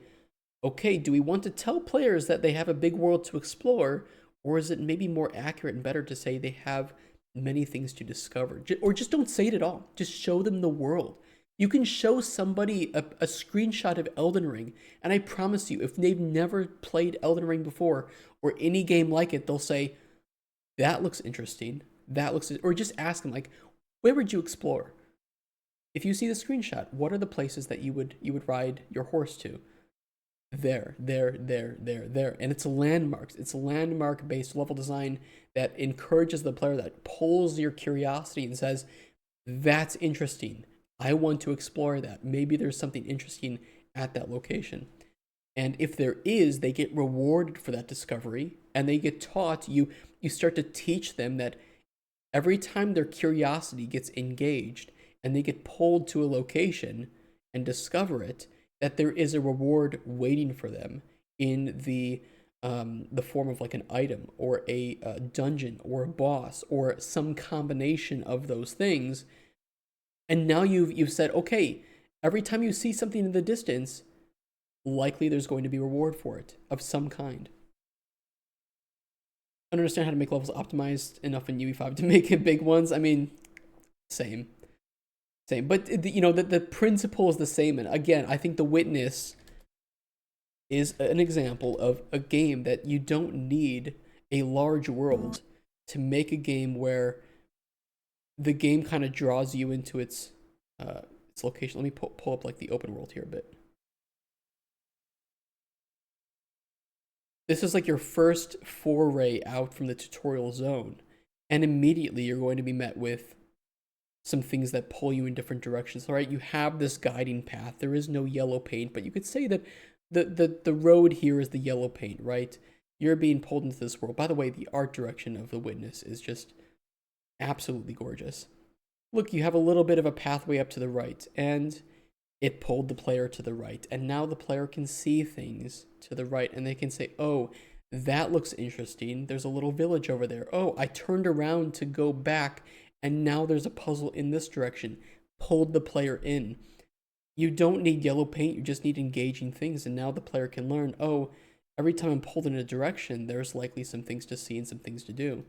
okay, do we want to tell players that they have a big world to explore, or is it maybe more accurate and better to say they have many things to discover? Or just don't say it at all. Just show them the world. You can show somebody a screenshot of Elden Ring, and I promise you, if they've never played Elden Ring before or any game like it, they'll say, that looks interesting. That looks, or just ask them, like, where would you explore? If you see the screenshot, what are the places that you would ride your horse to? There. And it's landmarks. It's landmark based level design that encourages the player, that pulls your curiosity and says, that's interesting. I want to explore that. Maybe there's something interesting at that location. And if there is, they get rewarded for that discovery and they get taught. You start to teach them that every time their curiosity gets engaged and they get pulled to a location and discover it, that there is a reward waiting for them in the form of like an item or a dungeon or a boss or some combination of those things. And now you've said, okay, every time you see something in the distance, likely there's going to be reward for it of some kind. I don't understand how to make levels optimized enough in UE5 to make it big ones. I mean, same, same. But the principle is the same. And again, I think The Witness is an example of a game that you don't need a large world to make a game where the game kind of draws you into its location. Let me pull up like the open world here a bit. This is like your first foray out from the tutorial zone, and immediately you're going to be met with some things that pull you in different directions. All right, you have this guiding path. There is no yellow paint, but you could say that the road here is the yellow paint, right? You're being pulled into this world. By the way, the art direction of The Witness is just absolutely gorgeous. Look, you have a little bit of a pathway up to the right, and it pulled the player to the right. And now the player can see things to the right, and they can say, oh, that looks interesting. There's a little village over there. Oh, I turned around to go back, and now there's a puzzle in this direction. Pulled the player in. You don't need yellow paint, you just need engaging things, and now the player can learn, oh, every time I'm pulled in a direction, there's likely some things to see and some things to do.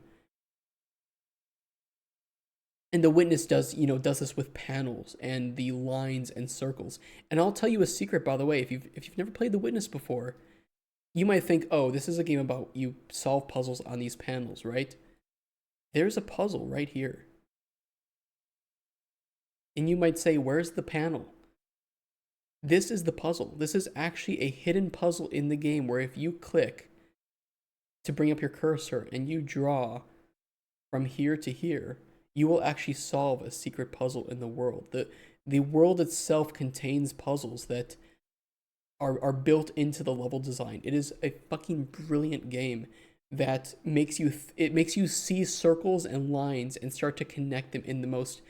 And the witness does, does this with panels and the lines and circles. And I'll tell you a secret, by the way, if you've never played the witness before, you might think, oh, this is a game about you solve puzzles on these panels, right? There's a puzzle right here. And you might say, where's the panel? This is the puzzle. This is actually a hidden puzzle in the game where if you click to bring up your cursor and you draw from here to here, you will actually solve a secret puzzle in the world. The world itself contains puzzles that are built into the level design. It is a fucking brilliant game that makes you see circles and lines and start to connect them in the most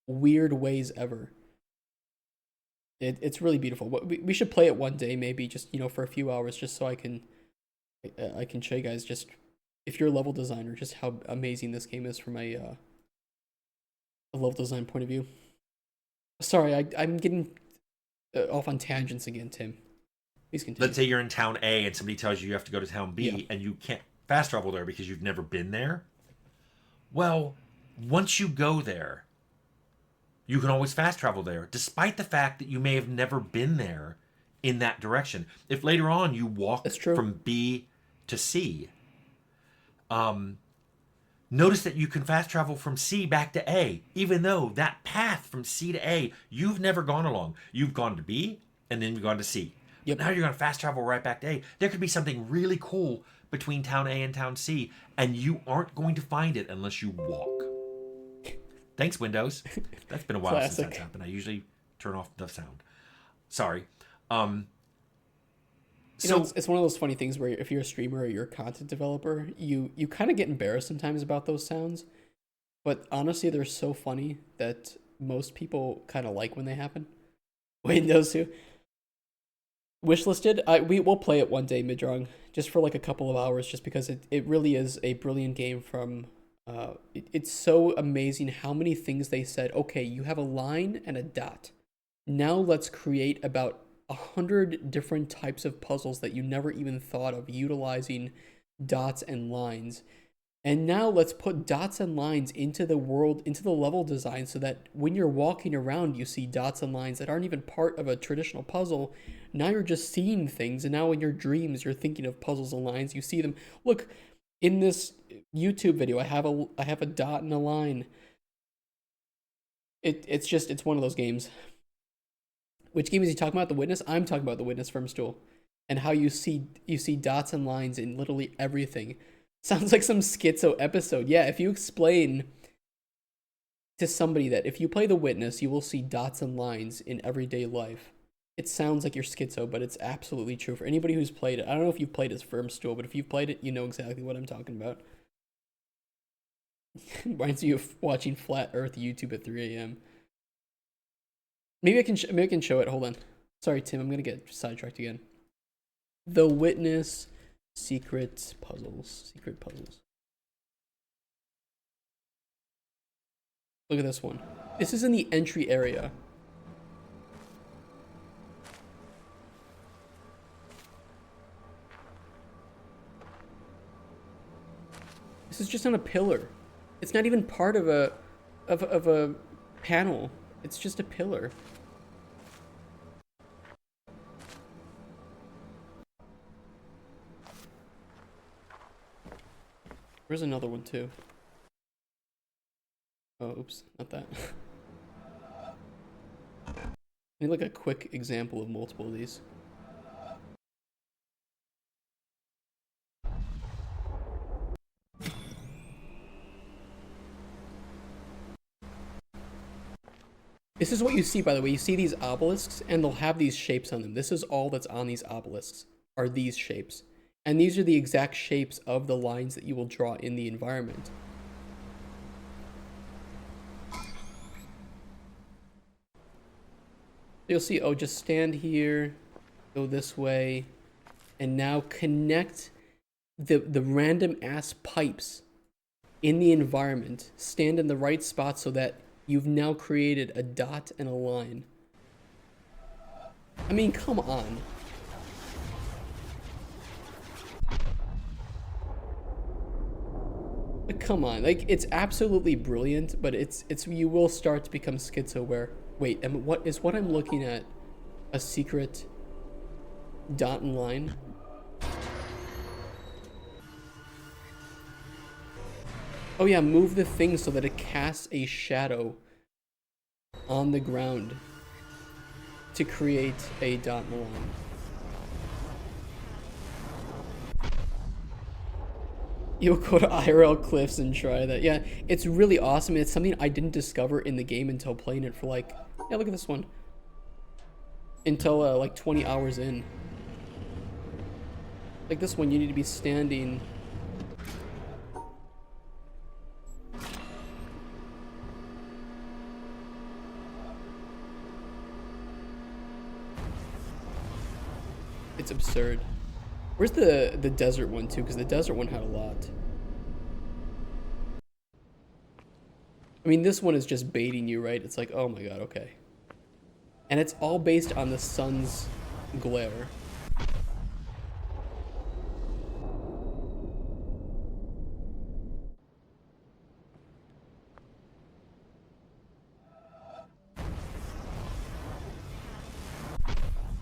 weird ways ever. It's really beautiful. We should play it one day, maybe just for a few hours, just so I can show you guys, just if you're a level designer, just how amazing this game is from a level design point of view. Sorry, I'm getting off on tangents again, Tim. Please continue. Let's say you're in town A and somebody tells you you have to go to town B, Yeah. and you can't fast travel there because you've never been there. Well, once you go there, you can always fast travel there, despite the fact that you may have never been there in that direction. If later on you walk That's true. from B to C, notice that you can fast travel from C back to A, even though that path from C to A, you've never gone along. You've gone to B, and then you've gone to C. Yep. But now you're going to fast travel right back to A. There could be something really cool between town A and town C, and you aren't going to find it unless you walk. Thanks, Windows. That's been a while since that's happened. I usually turn off the sound. Sorry. It's one of those funny things where if you're a streamer or you're a content developer, you kind of get embarrassed sometimes about those sounds. But honestly, they're so funny that most people kind of like when they happen. Windows too. Wishlisted. We'll play it one day, Midrong, just for like a couple of hours, just because it really is a brilliant game from. It's so amazing how many things they said. Okay, you have a line and a dot. Now let's create about 100 different types of puzzles that you never even thought of utilizing dots and lines. And now let's put dots and lines into the world, into the level design, so that when you're walking around, you see dots and lines that aren't even part of a traditional puzzle. Now you're just seeing things, and now in your dreams, you're thinking of puzzles and lines. You see them. Look, in this YouTube video, I have a dot and a line. It's one of those games. Which game is he talking about? The Witness? I'm talking about The Witness from Stool, and how you see dots and lines in literally everything. Sounds like some schizo episode. Yeah, if you explain to somebody that if you play The Witness, you will see dots and lines in everyday life. It sounds like you're schizo, but it's absolutely true. For anybody who's played it, I don't know if you've played as Firm Stool, but if you've played it, you know exactly what I'm talking about. Reminds you of watching Flat Earth YouTube at 3 a.m. Maybe I can show it. Hold on. Sorry, Tim. I'm gonna get sidetracked again. The Witness secret puzzles. Look at this one. This is in the entry area. This is just on a pillar. It's not even part of a panel. It's just a pillar. There's another one too. Oh, oops, not that. I need like a quick example of multiple of these. This is what you see, by the way. You see these obelisks, and they'll have these shapes on them. This is all that's on these obelisks, are these shapes. And these are the exact shapes of the lines that you will draw in the environment. You'll see, oh, just stand here, go this way, and now connect the random ass pipes in the environment. Stand in the right spot so that you've now created a dot and a line. I mean, come on. Like, come on, like it's absolutely brilliant, but it's you will start to become schizo where wait, and what I'm looking at a secret dot and line? Oh yeah, move the thing so that it casts a shadow on the ground to create a dot and a line. You'll go to IRL cliffs and try that. Yeah, it's really awesome. It's something I didn't discover in the game until playing it for like, yeah, look at this one. Until like 20 hours in. Like this one, you need to be standing. It's absurd. Where's the desert one too? Because the desert one had a lot. I mean, this one is just baiting you, right? It's like, oh my god, okay. And it's all based on the sun's glare.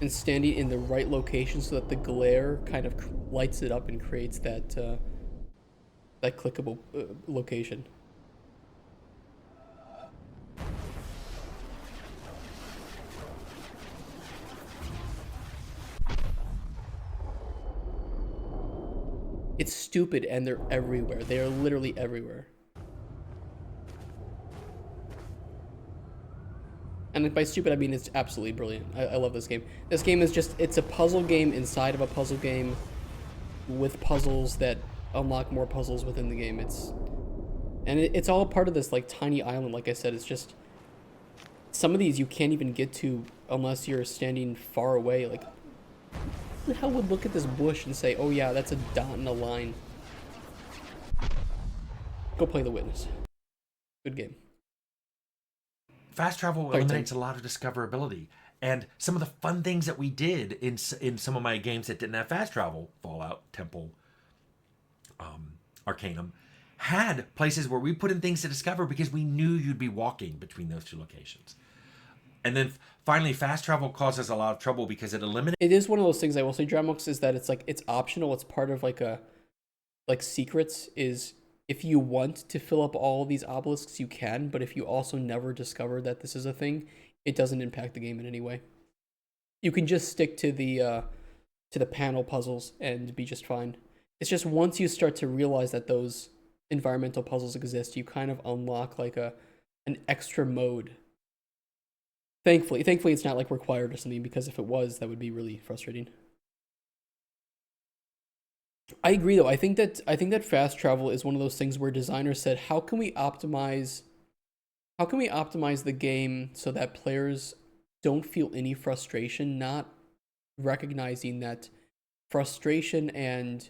And standing in the right location so that the glare kind of lights it up and creates that clickable location. It's stupid, and they're everywhere. They are literally everywhere. And by stupid, I mean it's absolutely brilliant. I love this game. This game is just, it's a puzzle game inside of a puzzle game with puzzles that unlock more puzzles within the game. It's all part of this like tiny island. Like I said, it's just, some of these you can't even get to unless you're standing far away. Like, who the hell would look at this bush and say, oh yeah, that's a dot in a line? Go play The Witness. Good game. Fast travel Sorry, Tim. eliminates a lot of discoverability. And some of the fun things that we did in some of my games that didn't have fast travel, Fallout, Temple, Arcanum, had places where we put in things to discover because we knew you'd be walking between those two locations. And then finally, fast travel causes a lot of trouble because it eliminates. It is one of those things I will say, Dramux, is that it's like, it's optional. It's part of like secrets is, if you want to fill up all these obelisks, you can, but if you also never discover that this is a thing, it doesn't impact the game in any way. You can just stick to the panel puzzles and be just fine. It's just once you start to realize that those environmental puzzles exist, you kind of unlock like an extra mode. Thankfully it's not like required or something, because if it was, that would be really frustrating. I agree though. I think that fast travel is one of those things where designers said, how can we optimize the game so that players don't feel any frustration, not recognizing that frustration and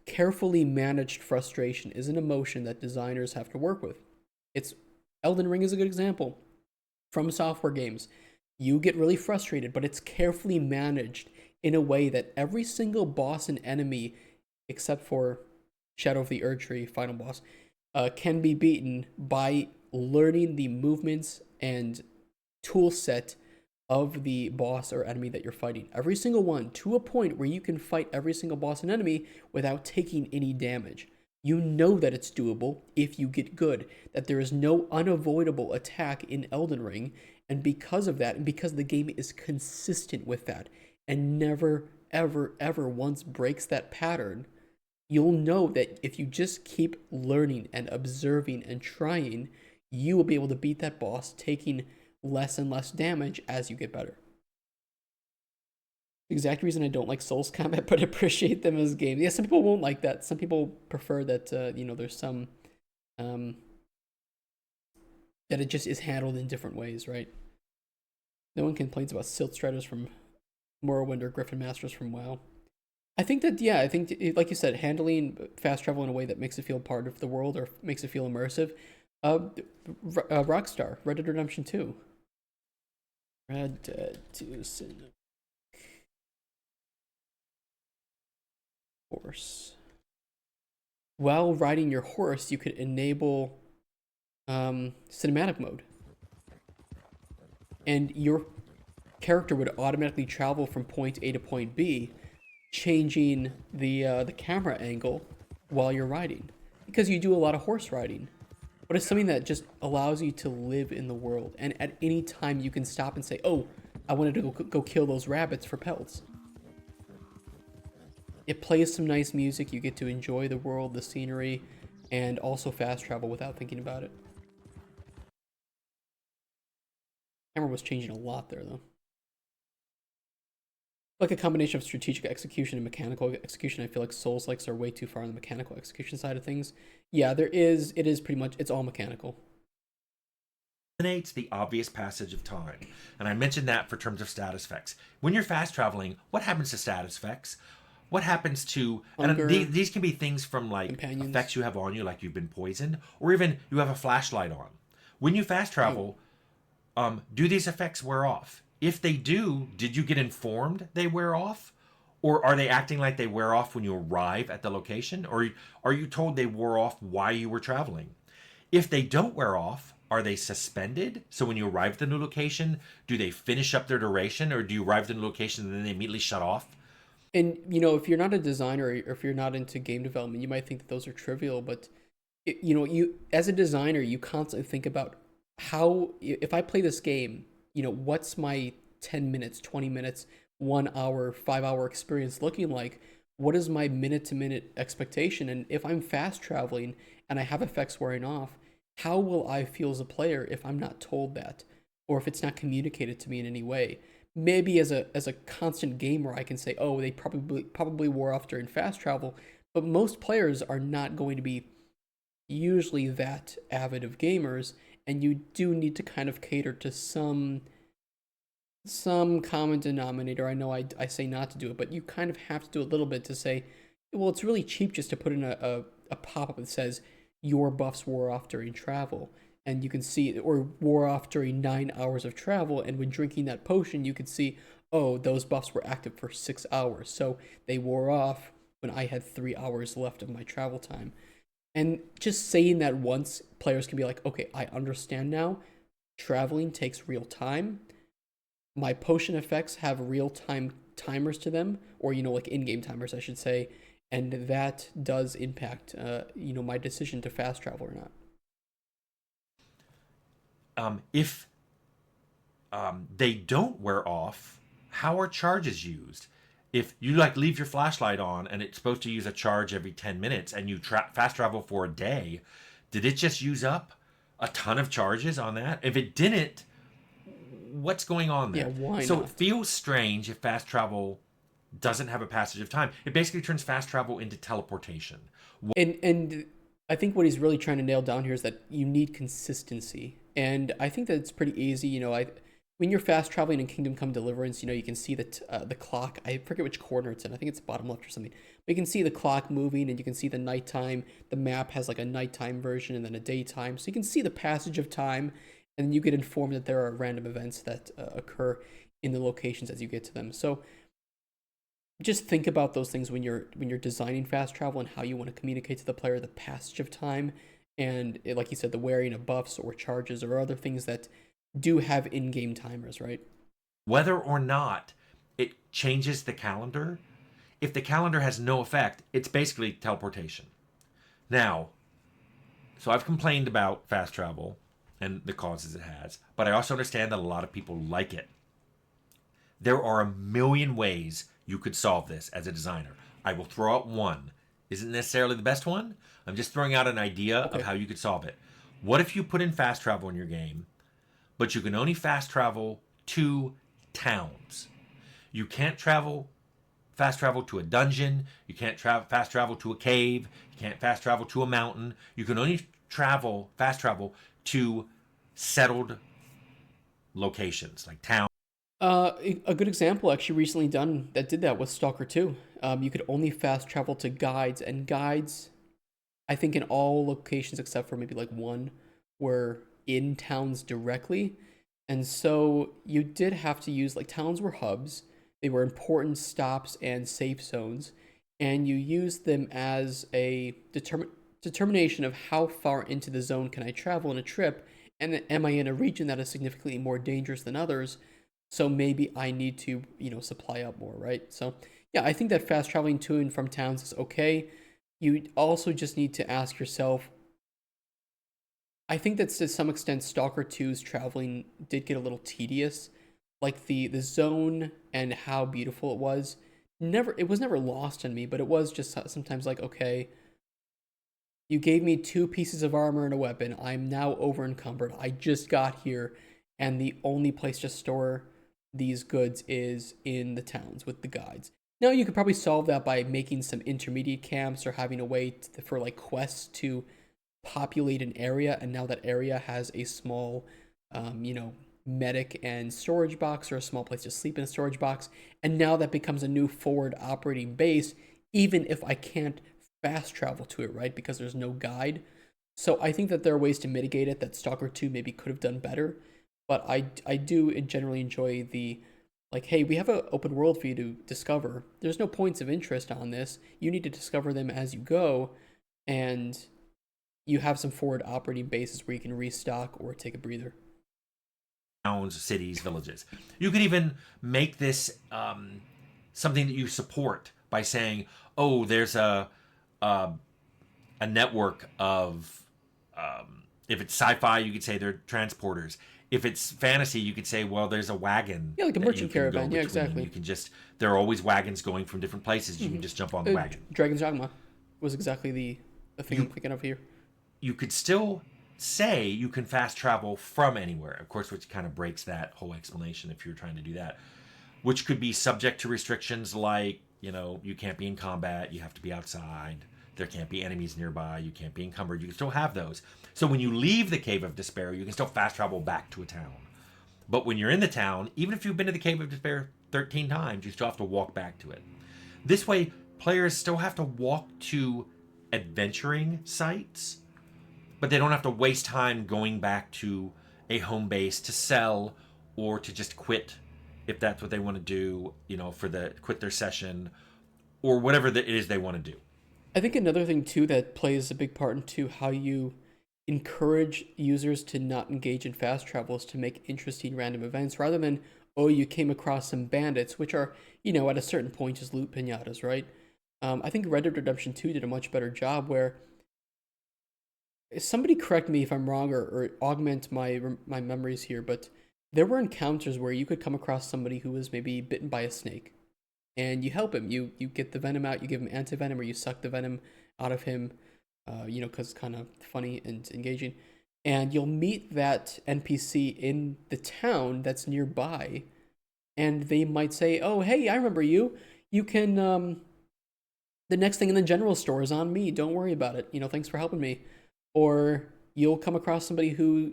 carefully managed frustration is an emotion that designers have to work with. It's Elden Ring is a good example. From software games, you get really frustrated, but it's carefully managed in a way that every single boss and enemy, except for Shadow of the Erdtree final boss, can be beaten by learning the movements and tool set of the boss or enemy that you're fighting. Every single one, to a point where you can fight every single boss and enemy without taking any damage. You know that it's doable if you get good, that there is no unavoidable attack in Elden Ring, and because of that, and because the game is consistent with that, and never, ever, ever once breaks that pattern, you'll know that if you just keep learning and observing and trying, you will be able to beat that boss, taking less and less damage as you get better. The exact reason I don't like Souls combat, but appreciate them as games. Yeah, some people won't like that. Some people prefer that, there's some, that it just is handled in different ways, right? No one complains about Silt Striders from Morrowind or Griffin Masters from WoW. I think that, yeah, like you said, handling fast travel in a way that makes it feel part of the world or makes it feel immersive. Rockstar, Red Dead Redemption 2. Red Dead 2 Cinema Force. while riding your horse, you could enable cinematic mode, and your character would automatically travel from point A to point B, changing the camera angle while you're riding, because you do a lot of horse riding. But it's something that just allows you to live in the world, and at any time you can stop and say, "Oh, I wanted to go kill those rabbits for pelts." It plays some nice music. You get to enjoy the world, the scenery, and also fast travel without thinking about it. Camera was changing a lot there, though. Like a combination of strategic execution and mechanical execution. I feel like Souls likes are way too far on the mechanical execution side of things. Yeah, there is. It is pretty much. It's all mechanical. Eliminates the obvious passage of time. And I mentioned that for terms of status effects. When you're fast traveling, what happens to status effects? What happens to, and Hunger, these can be things from like companions. effects you have on you, like you've been poisoned, or even you have a flashlight on. When you fast Oh, travel, do these effects wear off? If they do, did you get informed they wear off? Or are they acting like they wear off when you arrive at the location? Or are you told they wore off while you were traveling? If they don't wear off, are they suspended? So when you arrive at the new location, do they finish up their duration, or do you arrive at the new location and then they immediately shut off? and if you're not a designer or if you're not into game development, you might think that those are trivial, but you as a designer, you constantly think about how if I play this game, what's my 10 minutes, 20 minutes, 1 hour, 5 hour experience looking like? What is my minute to minute expectation? And if I'm fast traveling and I have effects wearing off, how will I feel as a player if I'm not told that, or if it's not communicated to me in any way? Maybe as a constant gamer, I can say, oh, they probably wore off during fast travel, but most players are not going to be usually that avid of gamers, and you do need to kind of cater to some common denominator. I know I say not to do it, but you kind of have to do a little bit to say, well, it's really cheap just to put in a pop-up that says your buffs wore off during travel. And you can see, or wore off during 9 hours of travel. And when drinking that potion, you could see, oh, those buffs were active for 6 hours. So they wore off when I had 3 hours left of my travel time. And just saying that once, players can be like, okay, I understand now. Traveling takes real time. My potion effects have real time timers to them, or like in-game timers, I should say, and that does impact my decision to fast travel or not. If they don't wear off, how are charges used? If you like leave your flashlight on and it's supposed to use a charge every 10 minutes and you fast travel for a day, did it just use up a ton of charges on that? If it didn't, what's going on Yeah, there? why So it not? feels strange if fast travel doesn't have a passage of time. It basically turns fast travel into teleportation. And I think what he's really trying to nail down here is that you need consistency, and I think that it's pretty easy. I when you're fast traveling in Kingdom Come Deliverance, you can see the clock. I forget which corner it's in. I think it's bottom left or something. But you can see the clock moving, and you can see the nighttime. The map has like a nighttime version and then a daytime, so you can see the passage of time, and then you get informed that there are random events that occur in the locations as you get to them. So just think about those things when you're designing fast travel and how you want to communicate to the player the passage of time, and like you said, the wearing of buffs or charges or other things that do have in-game timers, right? Whether or not it changes the calendar, if the calendar has no effect, it's basically teleportation. Now, so I've complained about fast travel and the causes it has, but I also understand that a lot of people like it. There are a million ways you could solve this as a designer. I will throw out one. Isn't necessarily the best one. I'm just throwing out an idea of Okay. how you could solve it. What if you put in fast travel in your game, but you can only fast travel to towns? You can't fast travel to a dungeon. You can't fast travel to a cave. You can't fast travel to a mountain. You can only fast travel to settled locations like towns. A good example actually recently done that did that was Stalker 2. You could only fast travel to guides, and guides, I think in all locations except for maybe like one, were in towns directly. And so you did have to use, like, towns were hubs, they were important stops and safe zones. and you use them as a determination of how far into the zone can I travel in a trip, and am I in a region that is significantly more dangerous than others? So maybe I need to, supply up more, right? So yeah, I think that fast traveling to and from towns is okay. You also just need to ask yourself. I think that to some extent, Stalker 2's traveling did get a little tedious. Like the zone and how beautiful it was, it was never lost on me, but it was just sometimes like, okay, you gave me two pieces of armor and a weapon. I'm now over encumbered. I just got here, and the only place to store these goods is in the towns with the guides. Now you could probably solve that by making some intermediate camps or having a way for like quests to populate an area, and now that area has a small, medic and storage box, or a small place to sleep in a storage box, and now that becomes a new forward operating base, even if I can't fast travel to it, right? Because there's no guide. So I think that there are ways to mitigate it that Stalker 2 maybe could have done better. But I do generally enjoy the, like, hey, we have an open world for you to discover. There's no points of interest on this. You need to discover them as you go, and you have some forward operating bases where you can restock or take a breather. Towns, cities, villages. You could even make this something that you support by saying, "Oh, there's a, a network of." If it's sci-fi, you could say they're transporters. If it's fantasy, you could say, "Well, there's a wagon Yeah, like a that you merchant can go caravan. Yeah, between. exactly. You can just there are always wagons going from different places. You Mm-hmm. can just jump on the wagon." Dragon's Dogma was exactly the thing I'm You thinking of here. you could still say you can fast travel from anywhere, of course, which kind of breaks that whole explanation if you're trying to do that, which could be subject to restrictions like, you can't be in combat, you have to be outside, there can't be enemies nearby, you can't be encumbered, you can still have those. So when you leave the Cave of Despair, you can still fast travel back to a town. But when you're in the town, even if you've been to the Cave of Despair 13 times, you still have to walk back to it. This way, players still have to walk to adventuring sites, but they don't have to waste time going back to a home base to sell or to just quit if that's what they want to do, for the quit their session or whatever it is they want to do. I think another thing too that plays a big part into how you encourage users to not engage in fast travel is to make interesting random events rather than, oh, you came across some bandits, which are, at a certain point just loot pinatas, right? I think Red Dead Redemption 2 did a much better job where, somebody correct me if I'm wrong, or augment my memories here, but there were encounters where you could come across somebody who was maybe bitten by a snake, and you help him. You get the venom out. You give him antivenom, or you suck the venom out of him. Because it's kind of funny and engaging. And you'll meet that NPC in the town that's nearby, and they might say, "Oh, hey, I remember you. You can the next thing in the general store is on me. Don't worry about it. Thanks for helping me." Or you'll come across somebody who,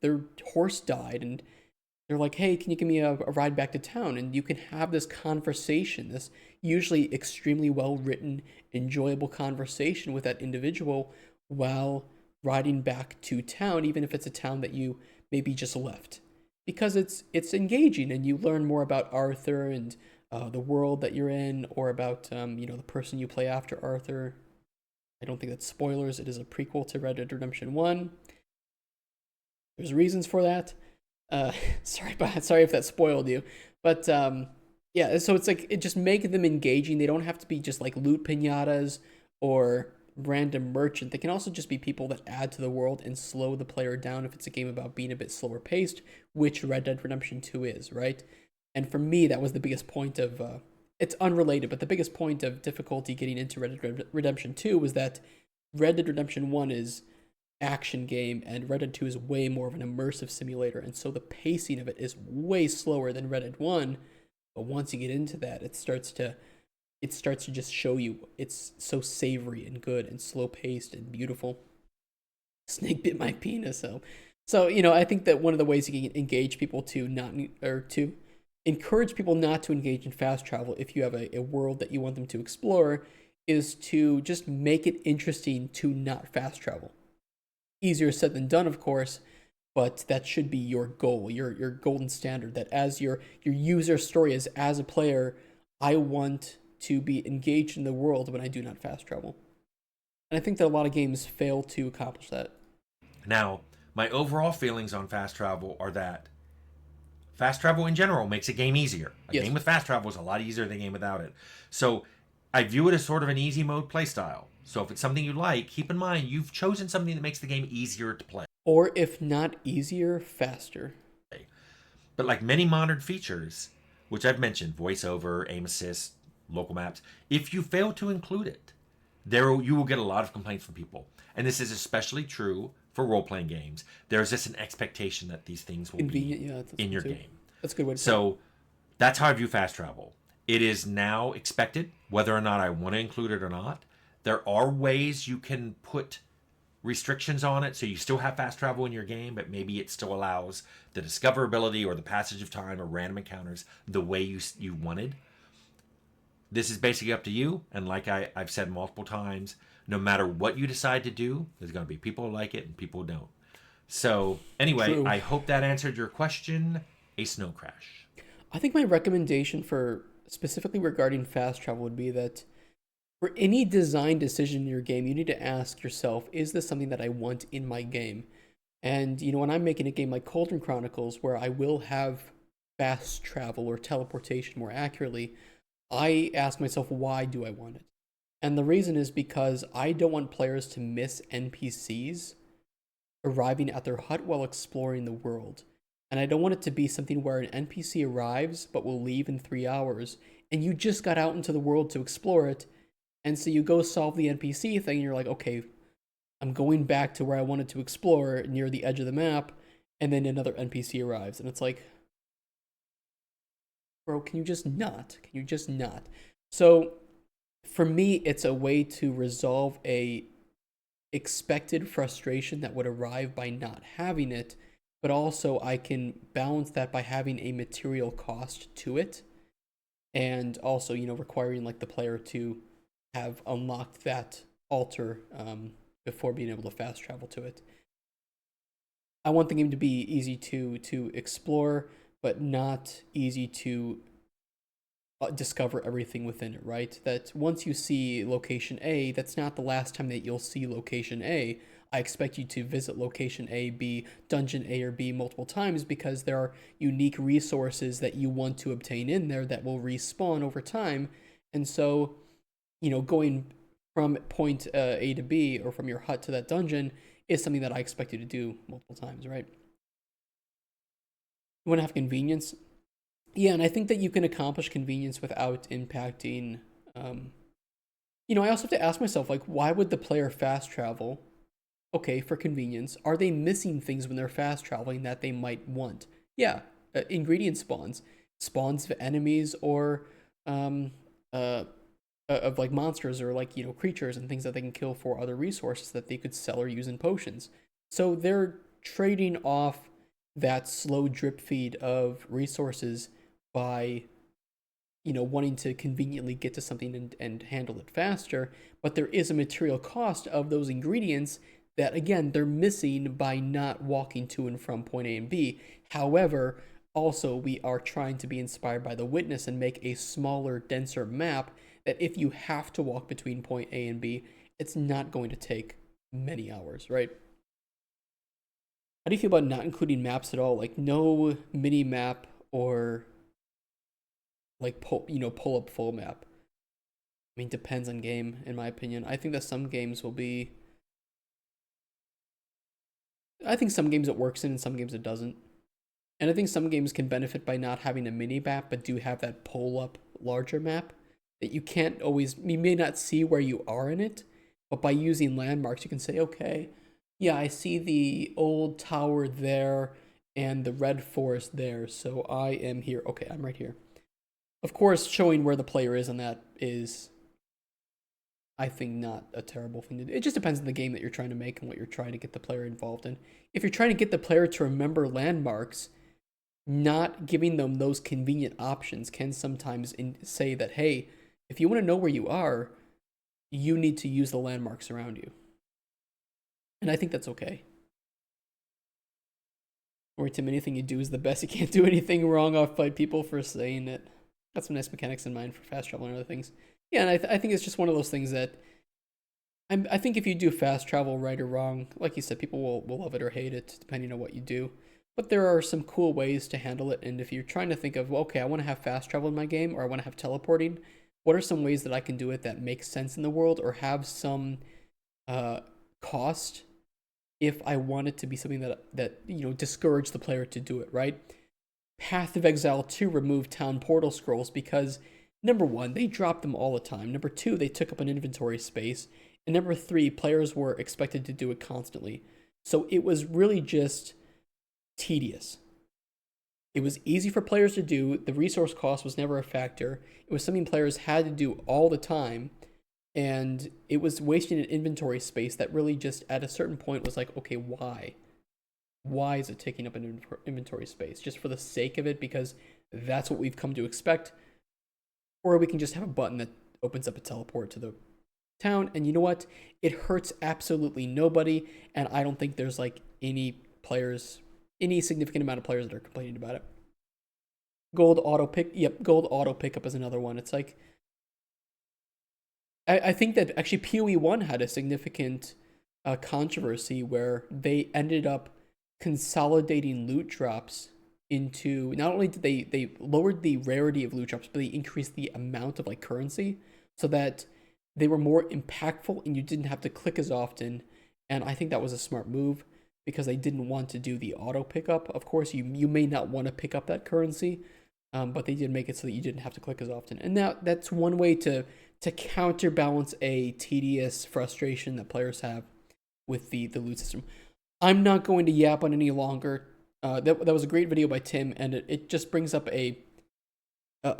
their horse died, and they're like, "Hey, can you give me a ride back to town?" And you can have this conversation, this usually extremely well written, enjoyable conversation with that individual while riding back to town, even if it's a town that you maybe just left, because it's engaging, and you learn more about Arthur and the world that you're in, or about the person you play after Arthur. I don't think that's spoilers. It is a prequel to Red Dead Redemption 1. There's reasons for that. Sorry if that spoiled you, but yeah. So it's like, it just make them engaging. They don't have to be just like loot pinatas or random merchant. They can also just be people that add to the world and slow the player down if it's a game about being a bit slower paced, which Red Dead Redemption 2 is, right? And for me, that was the biggest point of. It's unrelated, but the biggest point of difficulty getting into Red Dead Redemption 2 was that Red Dead Redemption 1 is action game, and Red Dead 2 is way more of an immersive simulator, and so the pacing of it is way slower than Red Dead 1. But once you get into that, it starts to just show you it's so savory and good and slow paced and beautiful. Snake bit my penis. So I think that one of the ways you can engage people to not, or to encourage people not to engage in fast travel if you have a world that you want them to explore, is to just make it interesting to not fast travel. Easier said than done, of course, but that should be your goal, your golden standard. That as your user story is, as a player, I want to be engaged in the world when I do not fast travel. And I think that a lot of games fail to accomplish that. Now, my overall feelings on fast travel are that fast travel in general makes a game easier. A Yes. game with fast travel is a lot easier than a game without it. So I view it as sort of an easy mode playstyle. So if it's something you like, keep in mind you've chosen something that makes the game easier to play. Or if not easier, faster. But like many modern features, which I've mentioned, voiceover, aim assist, local maps, if you fail to include it, there you will get a lot of complaints from people. And this is especially true for role-playing games. There's just an expectation that these things will Convenient, be yeah, that's in your too. game. That's a good way to put it. So that's how I view fast travel. It is now expected, whether or not I want to include it or not. There are ways you can put restrictions on it so you still have fast travel in your game, but maybe it still allows the discoverability or the passage of time or random encounters the way you wanted. This is basically up to you, and like I've said multiple times, no matter what you decide to do, there's going to be people who like it and people who don't. So anyway, True. I hope that answered your question. A snow crash. I think my recommendation for specifically regarding fast travel would be that for any design decision in your game, you need to ask yourself, is this something that I want in my game? And, when I'm making a game like Cauldron Chronicles, where I will have fast travel or teleportation more accurately, I ask myself, why do I want it? And the reason is because I don't want players to miss NPCs arriving at their hut while exploring the world. And I don't want it to be something where an NPC arrives but will leave in 3 hours, and you just got out into the world to explore it, and so you go solve the NPC thing, and you're like, okay, I'm going back to where I wanted to explore near the edge of the map, and then another NPC arrives, and it's like, bro, can you just not? Can you just not? So, for me, it's a way to resolve a expected frustration that would arrive by not having it, but also I can balance that by having a material cost to it, and also, requiring like the player to have unlocked that altar before being able to fast travel to it. I want the game to be easy to explore, but not easy to discover everything within it, right? That once you see location A, that's not the last time that you'll see location A. I expect you to visit location A, B, dungeon A or B multiple times because there are unique resources that you want to obtain in there that will respawn over time. And so, going from point A to B or from your hut to that dungeon is something that I expect you to do multiple times, right? You want to have convenience. Yeah, and I think that you can accomplish convenience without impacting. I also have to ask myself, like, why would the player fast travel? Okay, for convenience. Are they missing things when they're fast traveling that they might want? Yeah, ingredient spawns of enemies or of like monsters or like creatures and things that they can kill for other resources that they could sell or use in potions. So they're trading off that slow drip feed of resources by wanting to conveniently get to something and handle it faster, but there is a material cost of those ingredients that again they're missing by not walking to and from point A and B. However, also we are trying to be inspired by the witness and make a smaller, denser map that if you have to walk between point A and B, it's not going to take many hours, right? How do you feel about not including maps at all? Like no mini map or like pull up full map. I mean, depends on game, in my opinion. I think that some games will be. I think some games it works in, and some games it doesn't. And I think some games can benefit by not having a mini map, but do have that pull up larger map that you can't always. You may not see where you are in it, but by using landmarks, you can say, okay, yeah, I see the old tower there and the red forest there, so I am here. Okay, I'm right here. Of course, showing where the player is on that is, I think, not a terrible thing to do. It just depends on the game that you're trying to make and what you're trying to get the player involved in. If you're trying to get the player to remember landmarks, not giving them those convenient options can sometimes say that, hey, if you want to know where you are, you need to use the landmarks around you. And I think that's okay. Or Tim, anything you do is the best. You can't do anything wrong off by people for saying it. Got some nice mechanics in mind for fast travel and other things. Yeah, and I think it's just one of those things that I think if you do fast travel right or wrong, like you said, people will love it or hate it depending on what you do. But there are some cool ways to handle it. And if you're trying to think of, well, okay, I want to have fast travel in my game or I want to have teleporting, what are some ways that I can do it that makes sense in the world or have some uh, cost if I want it to be something that discourage the player to do it, right? Path of Exile 2 removed town portal scrolls because number one, they dropped them all the time. Number two, they took up an inventory space. And number three, players were expected to do it constantly. So it was really just tedious. It was easy for players to do. The resource cost was never a factor. It was something players had to do all the time. And it was wasting an inventory space that really just at a certain point was like, okay, why? Why is it taking up an inventory space? Just for the sake of it, because that's what we've come to expect. Or we can just have a button that opens up a teleport to the town. And you know what? It hurts absolutely nobody. And I don't think there's like any significant amount of players that are complaining about it. Gold auto pick. Yep, gold auto pickup is another one. It's like, I think that actually PoE1 had a significant controversy where they ended up consolidating loot drops into, not only did they lowered the rarity of loot drops, but they increased the amount of like currency so that they were more impactful and you didn't have to click as often. And I think that was a smart move because they didn't want to do the auto pickup. Of course, you may not want to pick up that currency, but they did make it so that you didn't have to click as often. And that's one way to counterbalance a tedious frustration that players have with the loot system. I'm not going to yap on any longer. That was a great video by Tim, and it just brings up a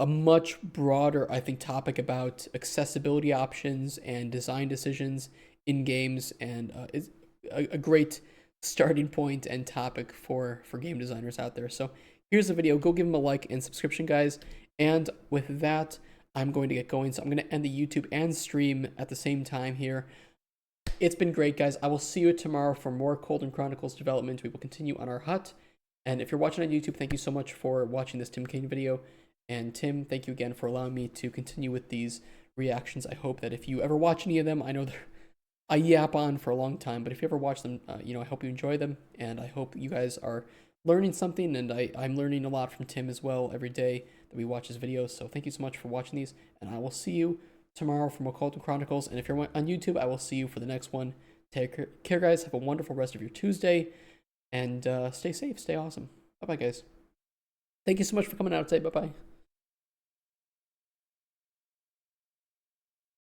much broader, I think, topic about accessibility options and design decisions in games, and it's a great starting point and topic for game designers out there. So here's the video. Go give them a like and subscription, guys. And with that, I'm going to get going. So I'm going to end the YouTube and stream at the same time here. It's been great, guys. I will see you tomorrow for more Colden Chronicles development. We will continue on our hut. And if you're watching on YouTube, thank you so much for watching this Tim Cain video. And Tim, thank you again for allowing me to continue with these reactions. I hope that if you ever watch any of them, I know I yap on for a long time, but if you ever watch them, I hope you enjoy them. And I hope you guys are learning something. And I'm learning a lot from Tim as well every day that we watch his videos. So thank you so much for watching these. And I will see you tomorrow from Occult Chronicles. And if you're on YouTube, I will see you for the next one. Take care, guys. Have a wonderful rest of your Tuesday. And stay safe. Stay awesome. Bye-bye, guys. Thank you so much for coming out today. Bye-bye.